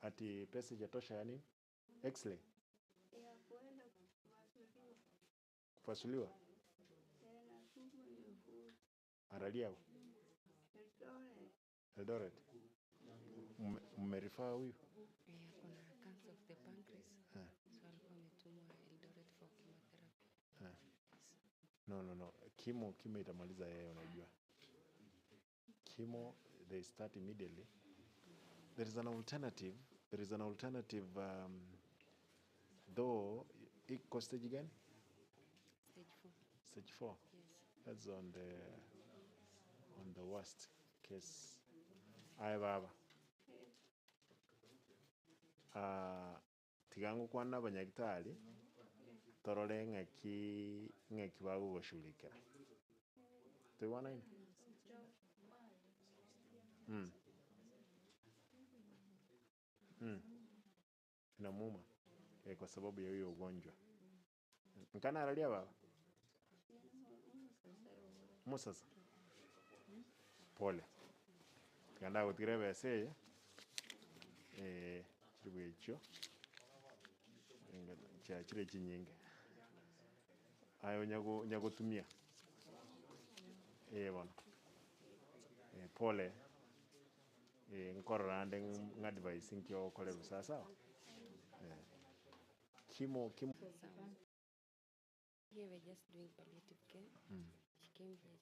Speaker 1: Ati pesa ijatosha ya nini? X-ray? Kufasuliwa? Aralia? Eldoret? Mmerifaa huyu?
Speaker 10: Kuna cancer of the pancreas. So alikuwa ametumwa Eldoret for chemotherapy.
Speaker 1: No. Chemo itamaliza yeye unajua. Chemo, they start immediately. There is an alternative. Though, iko stage gani?
Speaker 10: Stage 4.
Speaker 1: Stage 4?
Speaker 10: Yes.
Speaker 1: That's on the worst case. Aye baba. Tigangu kwana abanyagitari torore ng'aki bagugushurikira. Tubona ine? Inamuuma kwa sababu ya hiyo ugonjwa. Nkana aralia baba. Musasa. Pole. Kanda gutire bese chibwecho. Cha chire chinyinge. Ayo nyagotumia. Bwana. Pole. Nkorande ngadvice nkyo kole rusasa. Kimo.
Speaker 10: Here we're just doing palliative care. She came here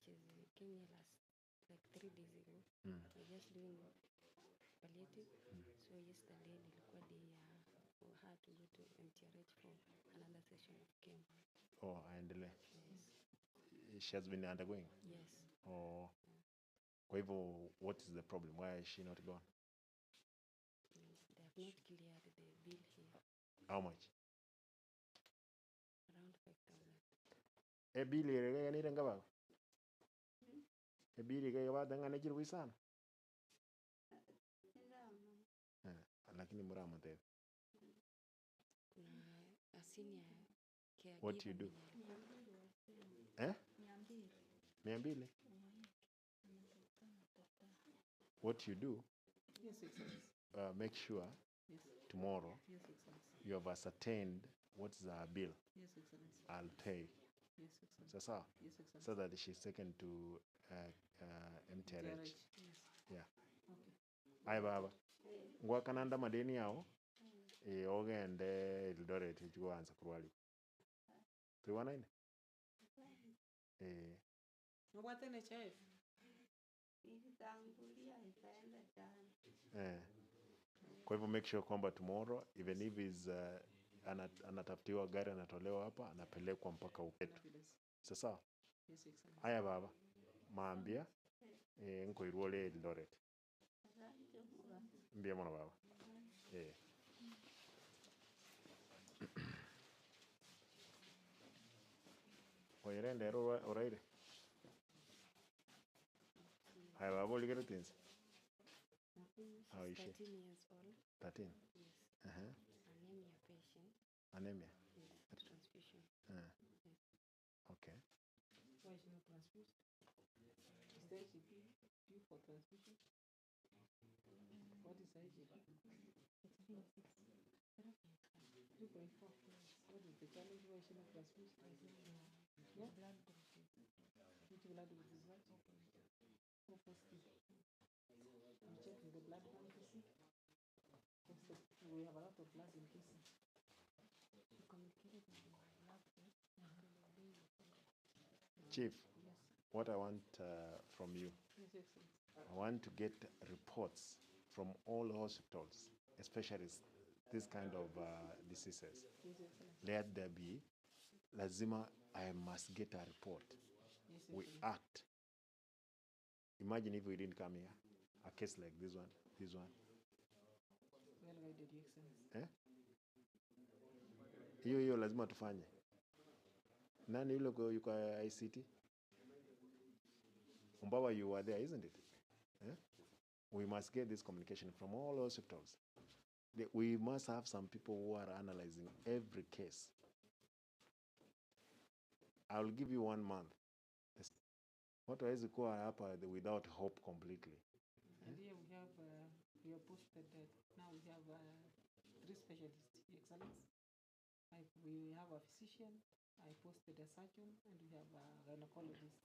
Speaker 10: like 3 days ago. We're just doing palliative. So yesterday nilikuwa day for her to go to MTRH for another session of chemo.
Speaker 1: Oh, aendelee. Yes. She has been undergoing?
Speaker 10: Yes.
Speaker 1: Oh. Kwa hivyo, what is the problem? Why is she not gone?
Speaker 10: They have not cleared the bill here.
Speaker 1: How much?
Speaker 10: Around 5,000.
Speaker 1: Bill irege ni renga ba? Bill irege ba dangane chiru sana? Lakini murama tebe.
Speaker 10: A senior caregiver.
Speaker 1: What do you do? 200? What you do?
Speaker 4: Yes, Excellency.
Speaker 1: Make sure tomorrow you have ascertained what's the bill.
Speaker 4: Yes, Excellency.
Speaker 1: I'll pay.
Speaker 4: Yes, Excellency.
Speaker 1: Sasa?
Speaker 4: Yes, Excellency.
Speaker 1: So that she's taken to MTRH.
Speaker 4: Yes.
Speaker 1: Yeah.
Speaker 4: Okay.
Speaker 1: Aye baba. Ngwa kananda madeni yao. Ogende Eldoret chikuanza kurwali. Tuwana ine?
Speaker 4: Mwate ne chef.
Speaker 1: Kwa hivyo make sure kwamba tomorrow even if is anatafutiwa gari anatolewa hapa anapelekwa mpaka upetu. Sasa?
Speaker 4: Yes, Excellency.
Speaker 1: Aya baba. Maambia nko irwole Eldoret. Mbia mwana baba. Oirende ero oraire. Aya baba uligere tinsi. How is she?
Speaker 10: 13 years old.
Speaker 1: 13?
Speaker 10: Yes. Anemia patient.
Speaker 1: Anemia?
Speaker 10: Yes. Transfusion.
Speaker 1: Yes.
Speaker 10: Okay.
Speaker 4: Why is she not transfused? Is there IGP due for transfusion? What is IGP?
Speaker 10: It's been
Speaker 4: 3.4. What is the challenge? Why is she not transfused? Yeah?
Speaker 10: Blood group.
Speaker 4: Which blood group is that? O positive. You check the blood bank to see. We have a lot of blood in KC.
Speaker 10: We communicated with the lab test.
Speaker 1: Chief, what I want from you, I want to get reports from all hospitals, especially this kind of diseases. Let there be, lazima, I must get a report. We act. Imagine if we didn't come here, a case like this one.
Speaker 4: Well guided, Your Excellency.
Speaker 1: Hiyo lazima tufanye. Nani yule yuko ICT? Umbawa, you were there, isn't it? We must get this communication from all hospitals. We must have some people who are analyzing every case. I'll give you 1 month. What is it without hope completely?
Speaker 4: And here we have posted that now we have 3 specialists, Your Excellency. We have a physician, I posted a surgeon, and we have a gynecologist.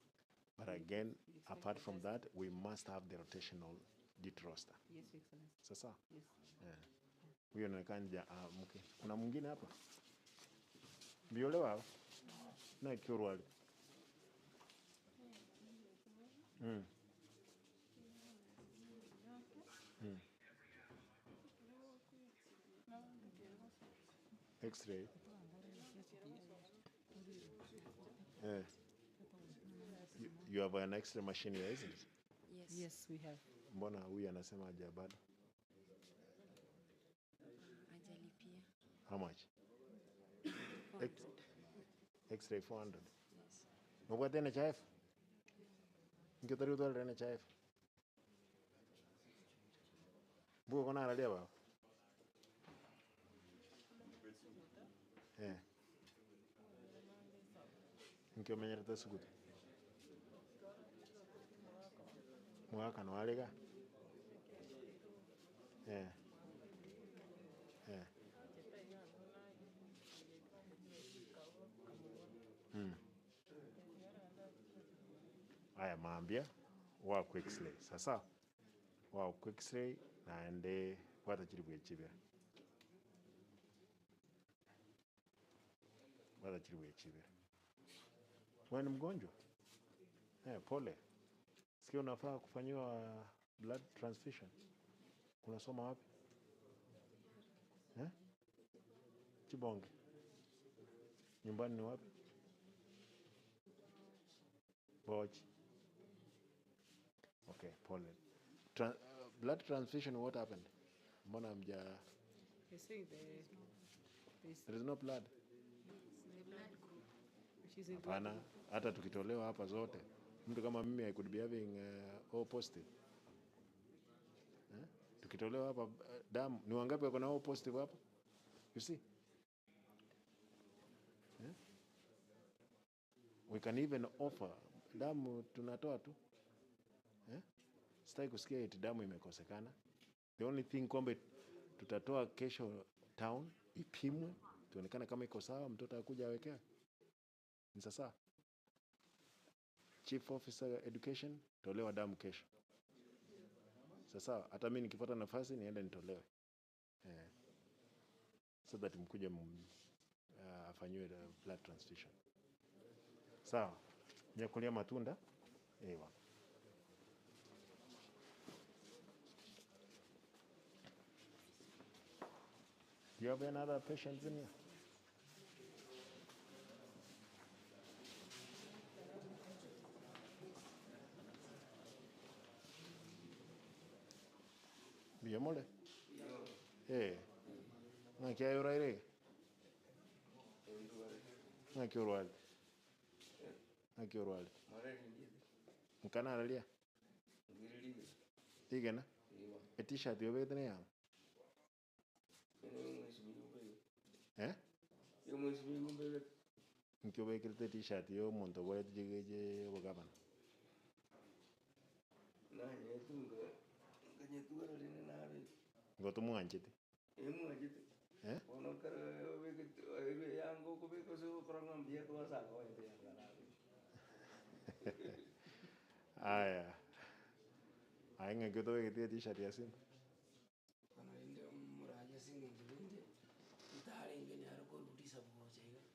Speaker 1: But again, apart from that, we must have the rotational duty roster.
Speaker 4: Yes, Your Excellency.
Speaker 1: Sasa?
Speaker 4: Yes.
Speaker 1: Huyo anaonekana mke. Kuna mwingine hapa? Biole wao? Na kiurwali. X-ray. You have an X-ray machine here, isn't it?
Speaker 10: Yes.
Speaker 4: Yes, we have.
Speaker 1: Mbona huyu anasema haja bado?
Speaker 10: Ajalipia.
Speaker 1: How much?
Speaker 10: 400.
Speaker 1: X-ray 400.
Speaker 10: Yes.
Speaker 1: Mwagwate NHIF? Nkitari utwalire NHIF? Mbuko kona alalia bao? Nkiomenyerete sukutu. Mwaka no alega. Eh. Eh. Aya maambia wa Quickslay. Sasa wa Quickslay naende wata chiribwe chibira. Wata chiribwe chibira. Wewe ni mgonjwa? Pole. Sikia unafaa kufanyiwa blood transfusion. Unasoma wapi? Chibonge. Nyumbani ni wapi? Bochi. Okay, pole. Blood transfusion, what happened? Mbona mja...
Speaker 4: You're saying
Speaker 1: There is no blood.
Speaker 4: the blood group. She's in blood
Speaker 1: Hapana,
Speaker 4: group.
Speaker 1: hata tukitolewa hapa zote. Mtu kama mimi I could be having O positive. Tukitolewa hapa damu, ni wangapi wako na O positive hapa? You see? We can even offer damu tunatoa tu. Sitaki kusikia eti damu imekosekana. The only thing kwamba tutatoa kesho town ipimwe tuonekane kama iko sawa, mtoto akuja awekea. Ni sasa. Chief Officer Education tolewa damu kesho. Sasa hata mimi nikipata nafasi niende nitolewe. So that mkuje afanywe blood transfusion. Sawa. Nyakulia matunda. Ewa. Do you have any other patients in here? Biamole? Ngaki ayo raire? Ngaki orwali? Ngaki orwali? Mkana alalia? Igana? A t-shirt you wear ya? Nkyo bekirte t-shirt yo monto bolet jigeje wagabana. Ngoto muanchiti. Aya. Aya ngekyo to bekirte t-shirt yasin.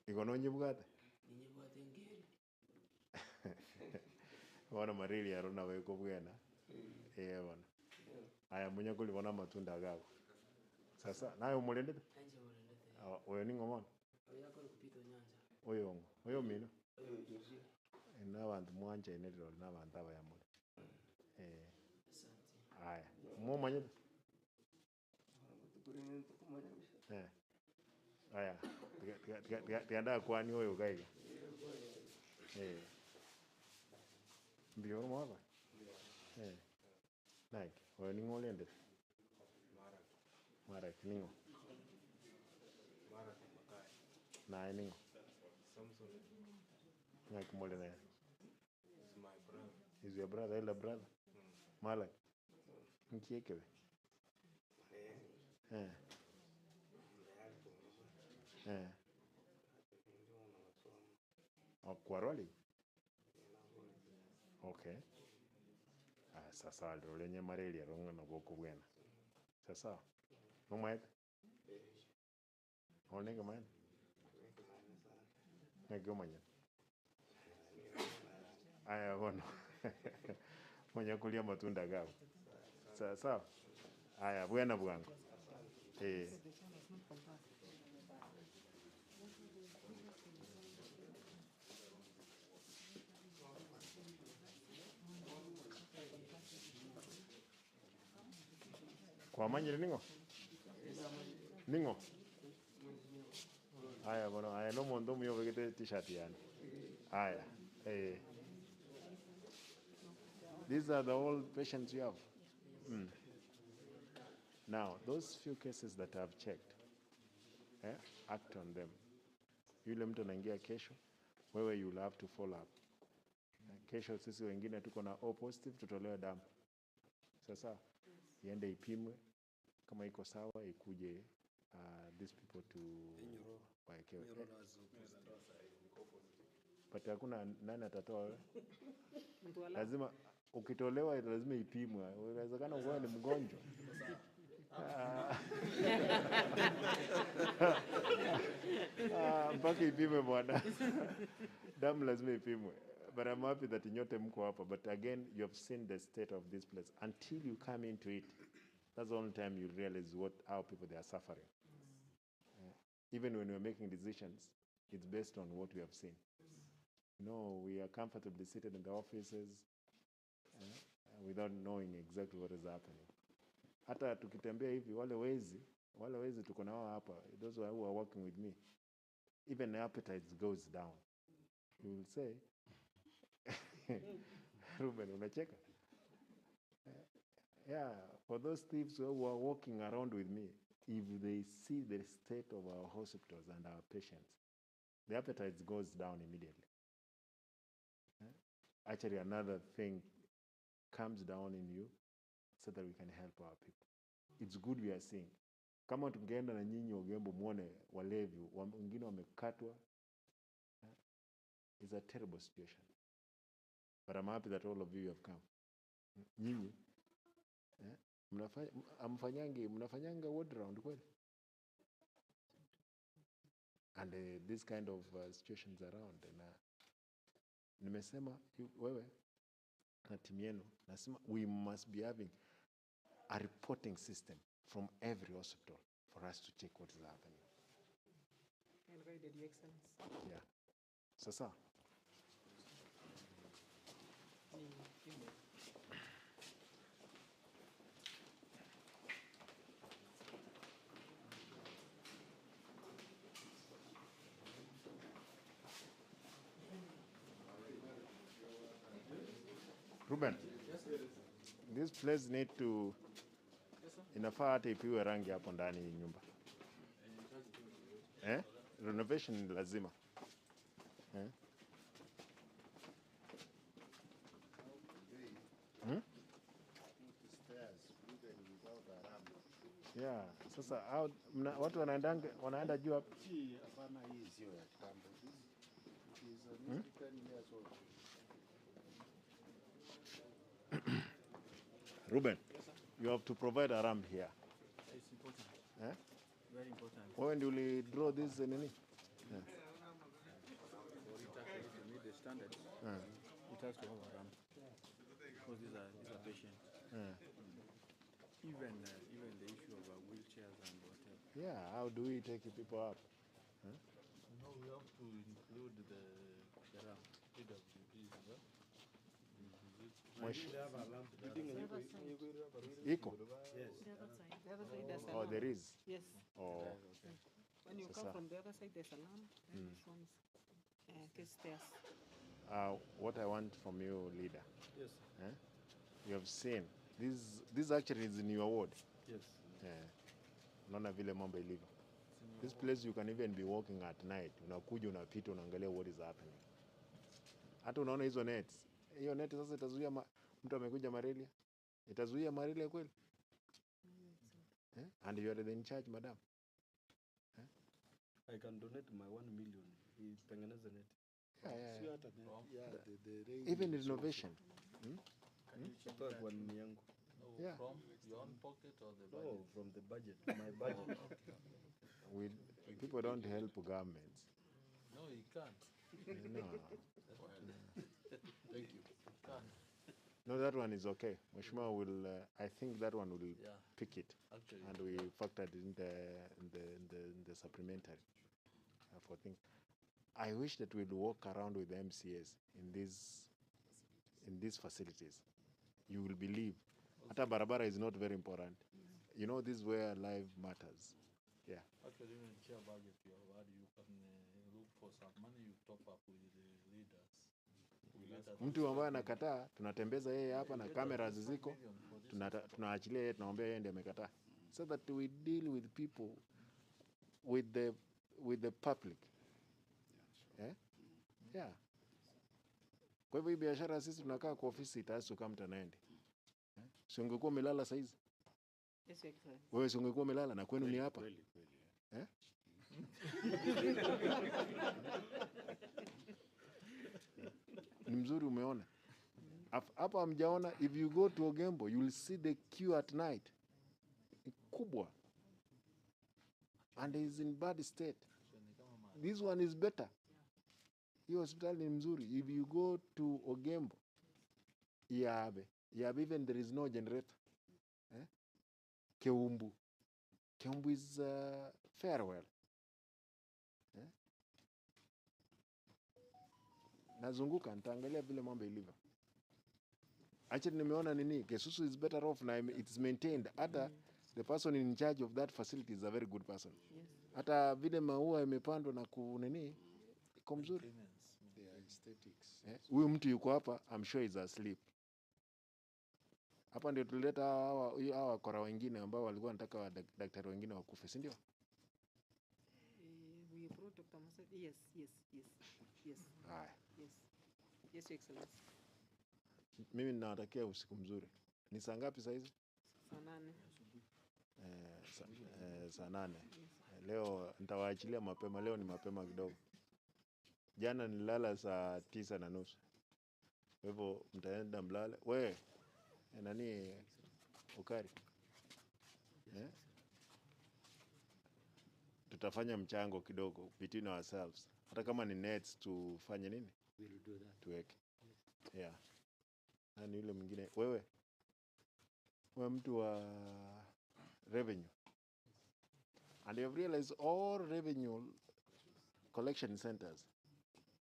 Speaker 1: Ikono nyibugate. Wana marili ya rona weko bwena. Wana. Aya munya kulibona matunda gabo. Sasa naye umulendete? Oyo ni ngomon. Oyo mino. N'abantu mwanje enero n'abantu abayamule. Aya. Mumanyete? Aya. Tianda kwani oyo gaiga. Biyo mwaba. Nike. Oyo ni ngolende. Mara ningo. Na ningo. Nike mole na.
Speaker 11: Is my brother.
Speaker 1: Is your brother, elder brother? Malak. Nkiekebe. Okwarwali? Okay. Sasa lenye mareli ronga na boko bwena. Sasa. Mumait? Onega man. Ngego manya. Aya bono. Manya kulia matunda gao. Sasa. Aya bwena bwangu. Kwa manyiri ningo? Ningo? Aya bono, aya no mondo muyo vegete t-shirt yani. Aya. These are the old patients you have. Now, those few cases that I've checked, act on them. Yule mtu anaingia kesho, wewe you'll have to follow up. Kesho sisi wengine tuko na O positive, tutolewe damu. Sasa iende ipimwe, kama iko sawa ikuje these people to waekewe. But hakuna nani atatoa wewe. Lazima ukitolewa lazima ipimwe. Inawezekana wewe ni mgonjwa. Mpaka ipimwe bwana. Damu lazima ipimwe. But I'm happy that nyote mko hapa. But again, you have seen the state of this place. Until you come into it, that's the only time you realize how people they are suffering. Even when we're making decisions, it's based on what we have seen. We are comfortably seated in the offices without knowing exactly what is happening. Hata tukitembea hivi, wale wezi tuko nao hapa, those who are working with me, even the appetite goes down. You will say, Ruben, unacheka? Yeah, for those thieves who are walking around with me, if they see the state of our hospitals and our patients, the appetite goes down immediately. Actually, another thing comes down in you so that we can help our people. It's good we are seeing. Kama tungeenda na nyinyi Ogembo muone walevi, wengine wamekatwa. It's a terrible situation. But I'm happy that all of you have come. Nyinyi mnafanyanga ward round kweli? And this kind of situations around. Nimesema wewe na timu yenu, nasema we must be having a reporting system from every hospital for us to check what is happening.
Speaker 4: Elevated, Your Excellency.
Speaker 1: Yeah. Sasa. Ruben, this place need to, inafaa hata ipiwe rangi hapo ndani hii nyumba. Renovation ni lazima. Yeah, sasa watu wanaenda juu hapo.
Speaker 12: Hapana, hii sio ya kitambo.
Speaker 1: Ruben, you have to provide a ramp here.
Speaker 6: It's important. Very important.
Speaker 1: When do you draw this nini?
Speaker 6: For it actually to meet the standards, it has to have a ramp. Because these are patients. Even the issue of wheelchairs and whatever.
Speaker 1: Yeah, how do we take people up?
Speaker 6: No, we have to include the ramp.
Speaker 1: Iko?
Speaker 4: Yes. The other side there's a
Speaker 1: Oh,
Speaker 4: lamp.
Speaker 1: there is?
Speaker 4: Yes.
Speaker 1: Oh.
Speaker 4: When you
Speaker 1: Sasa.
Speaker 4: come from the other side, there's a lamp. And this one's stairs.
Speaker 1: What I want from you, leader.
Speaker 6: Yes.
Speaker 1: You have seen this actually is in your ward.
Speaker 6: Yes.
Speaker 1: Unaona vile mambo ilivyo. This place you can even be walking at night. Unakuja unapita unaangalia what is happening. Hata unaona hizo nets. Hiyo net sasa itazuia mtu amekuja malaria. Itazuia malaria kweli? And you are in charge, madam.
Speaker 12: I can donate my 1 million. Itengeneze net.
Speaker 1: Yeah.
Speaker 12: Sio hata net. Yeah, the
Speaker 1: Even renovation.
Speaker 12: Kutoka kwa nini yangu.
Speaker 1: Yeah.
Speaker 6: From your own pocket or the budget?
Speaker 12: No, from the budget. My budget.
Speaker 1: People don't help governments.
Speaker 6: No, you can't.
Speaker 1: No.
Speaker 6: Thank you.
Speaker 1: No, that one is okay. Mheshimiwa will, I think that one will pick it.
Speaker 6: Actually.
Speaker 1: And we factored in the supplementary for things. I wish that we'd walk around with MCAs in these facilities. You will believe. Hata barabara is not very important. You know, this is where life matters. Yeah.
Speaker 6: Actually, even chair budget you have, you can look for some money, you top up with the leaders.
Speaker 1: Mtu ambaye anakataa tunatembeza yeye hapa na cameras ziko, tunaachilia yeye, tunaombea yeye ndiye amekataa, so that we deal with people with the public. Yeah. Kwa hivyo hii biashara sisi tunakaa kwa ofisi itaasi kama mtanaende. Si ungekuwa umelala saa hizi?
Speaker 4: Yes, Your Excellency.
Speaker 1: Wewe si ungekuwa umelala na kwenu ni hapa?
Speaker 7: Kweli.
Speaker 1: Eh? Ni mzuri umeona. Hapa hamjaona, if you go to Ogembo you will see the queue at night. Ni kubwa. And is in bad state. This one is better. Hii hospitali ni mzuri. If you go to Ogembo, Yabe even there is no generator. Keumbu is farewell. Nazunguka nitaangalia vile mambo ilivyo. Actually nimeona nini, Kesusu is better off na it's maintained. Hata the person in charge of that facility is a very good person.
Speaker 4: Yes.
Speaker 1: Hata vile maua imepandwa na kunini iko mzuri.
Speaker 12: Their aesthetics.
Speaker 1: Huyu mtu yuko hapa, I'm sure is asleep. Hapa ndio tulileta hawa kora wengine ambao walikuwa wanataka daktari wengine wakufe, si ndio?
Speaker 4: We brought Dr. Musa. Yes.
Speaker 1: Haya.
Speaker 4: Yes, Your Excellency.
Speaker 1: Mimi ninawatakia usiku mzuri. Ni saa ngapi saa hizi?
Speaker 4: Saa 8.
Speaker 1: Saa 8. Leo nitawaachilia mapema, leo ni mapema kidogo. Jana nilala saa 9:30. Kwa hivyo mtaenda mlale. We, nani Ukari? Tutafanya mchango kidogo between ourselves. Hata kama ni nets tufanye nini?
Speaker 2: We'll do that.
Speaker 1: Tuweke. Yeah. Nani yule mwingine? Wewe mtu wa revenue. And you've realized all revenue collection centers,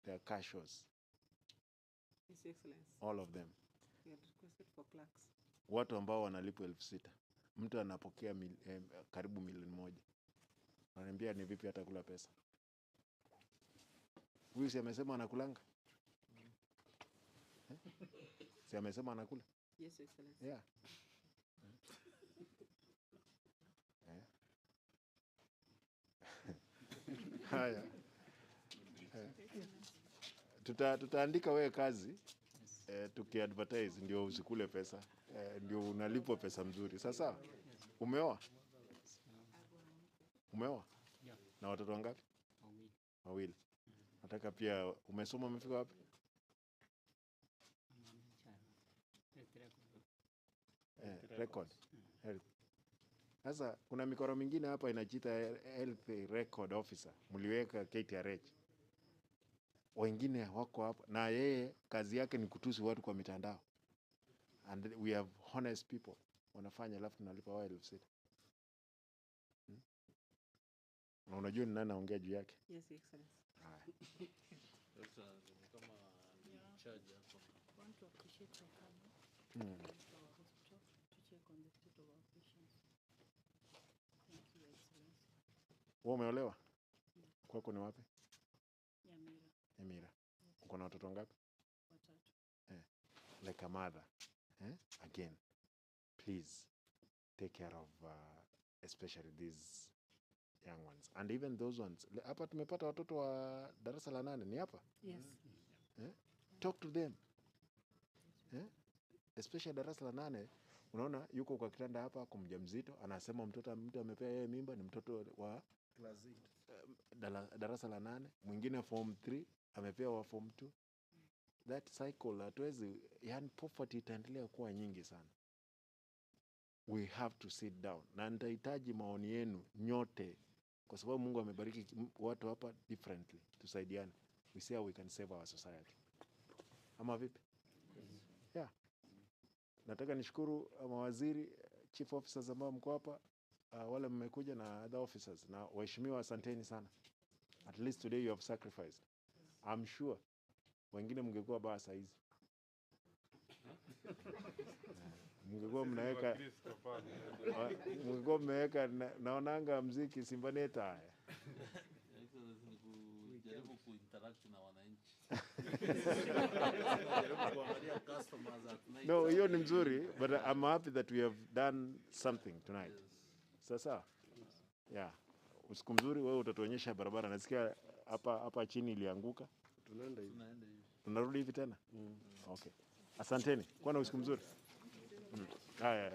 Speaker 1: they are cashiers.
Speaker 4: Yes, Your Excellency.
Speaker 1: All of them.
Speaker 4: We had requested for clerks.
Speaker 1: Watu ambao wanalipwa 6,000. Mtu anapokea karibu 1,000,000. Ananiambia ni vipi hata kula pesa. Huyu si amesema anakulanga? Si amesema anakula?
Speaker 4: Yes, Your Excellency.
Speaker 1: Yeah. Haya. Tutaandika wewe kazi tukiadvertise ndio usikule pesa. Ndio unalipwa pesa mzuri. Sasa umeoa? Umeoa?
Speaker 2: Yeah.
Speaker 1: Na watoto wangapi? Wawili. Nataka pia umesoma umefika wapi? Record. Sasa kuna mikoro mingine hapa inajiita health record officer. Mliweka KTRH. Wengine wako hapa na yeye kazi yake ni kutusi watu kwa mitandao. And we have honest people. Wanafanya alafu tunalipa wao 6,000. Na unajua ni nani naongea juu yake?
Speaker 4: Yes, Your Excellency.
Speaker 6: Sasa kama ni charge hapo.
Speaker 9: I want to appreciate your coming to our hospital to check on the state of our patients. Thank you, Your Excellency.
Speaker 1: Wewe umeolewa? Kwako ni wapi?
Speaker 9: Nyamira.
Speaker 1: Nyamira. Uko na watoto ngapi?
Speaker 9: 3.
Speaker 1: Like a mother. Again, please take care of especially these young ones. And even those ones. Hapa tumepata watoto wa darasa la 8 ni hapa?
Speaker 4: Yes.
Speaker 1: Talk to them. Especially darasa la 8, unaona yuko kwa kitanda hapa kwa mjamzito, anasema mtu amepea yeye mimba ni mtoto wa
Speaker 12: Class 8.
Speaker 1: darasa la 8, mwingine form 3 amepea wa form 2. That cycle hatuwezi, yani poverty itaendelea kuwa nyingi sana. We have to sit down. Na nitahitaji maoni yenu nyote kwa sababu Mungu amebariki watu hapa differently. Tusaidiane. We see how we can save our society. Ama vipi? Yeah. Nataka nishukuru mawaziri, chief officers ambao mko hapa, wale mmekuja na other officers, na waheshimiwa asanteni sana. At least today you have sacrificed. I'm sure wengine mngekuwa baa saa hizi. Mngekuwa mmeweka naonanga mziki Simbaneta haya.
Speaker 6: Jaribu kuinteract na wananchi.
Speaker 1: No, hiyo ni mzuri, but I'm happy that we have done something tonight. Sasa, yeah, usiku mzuri, wewe utatuonyesha barabara. Nasikia hapa chini ilianguka.
Speaker 12: Tunaenda hivi.
Speaker 1: Tunarudi hivi tena? Okay. Asanteni. Kuwa na usiku mzuri. Haya.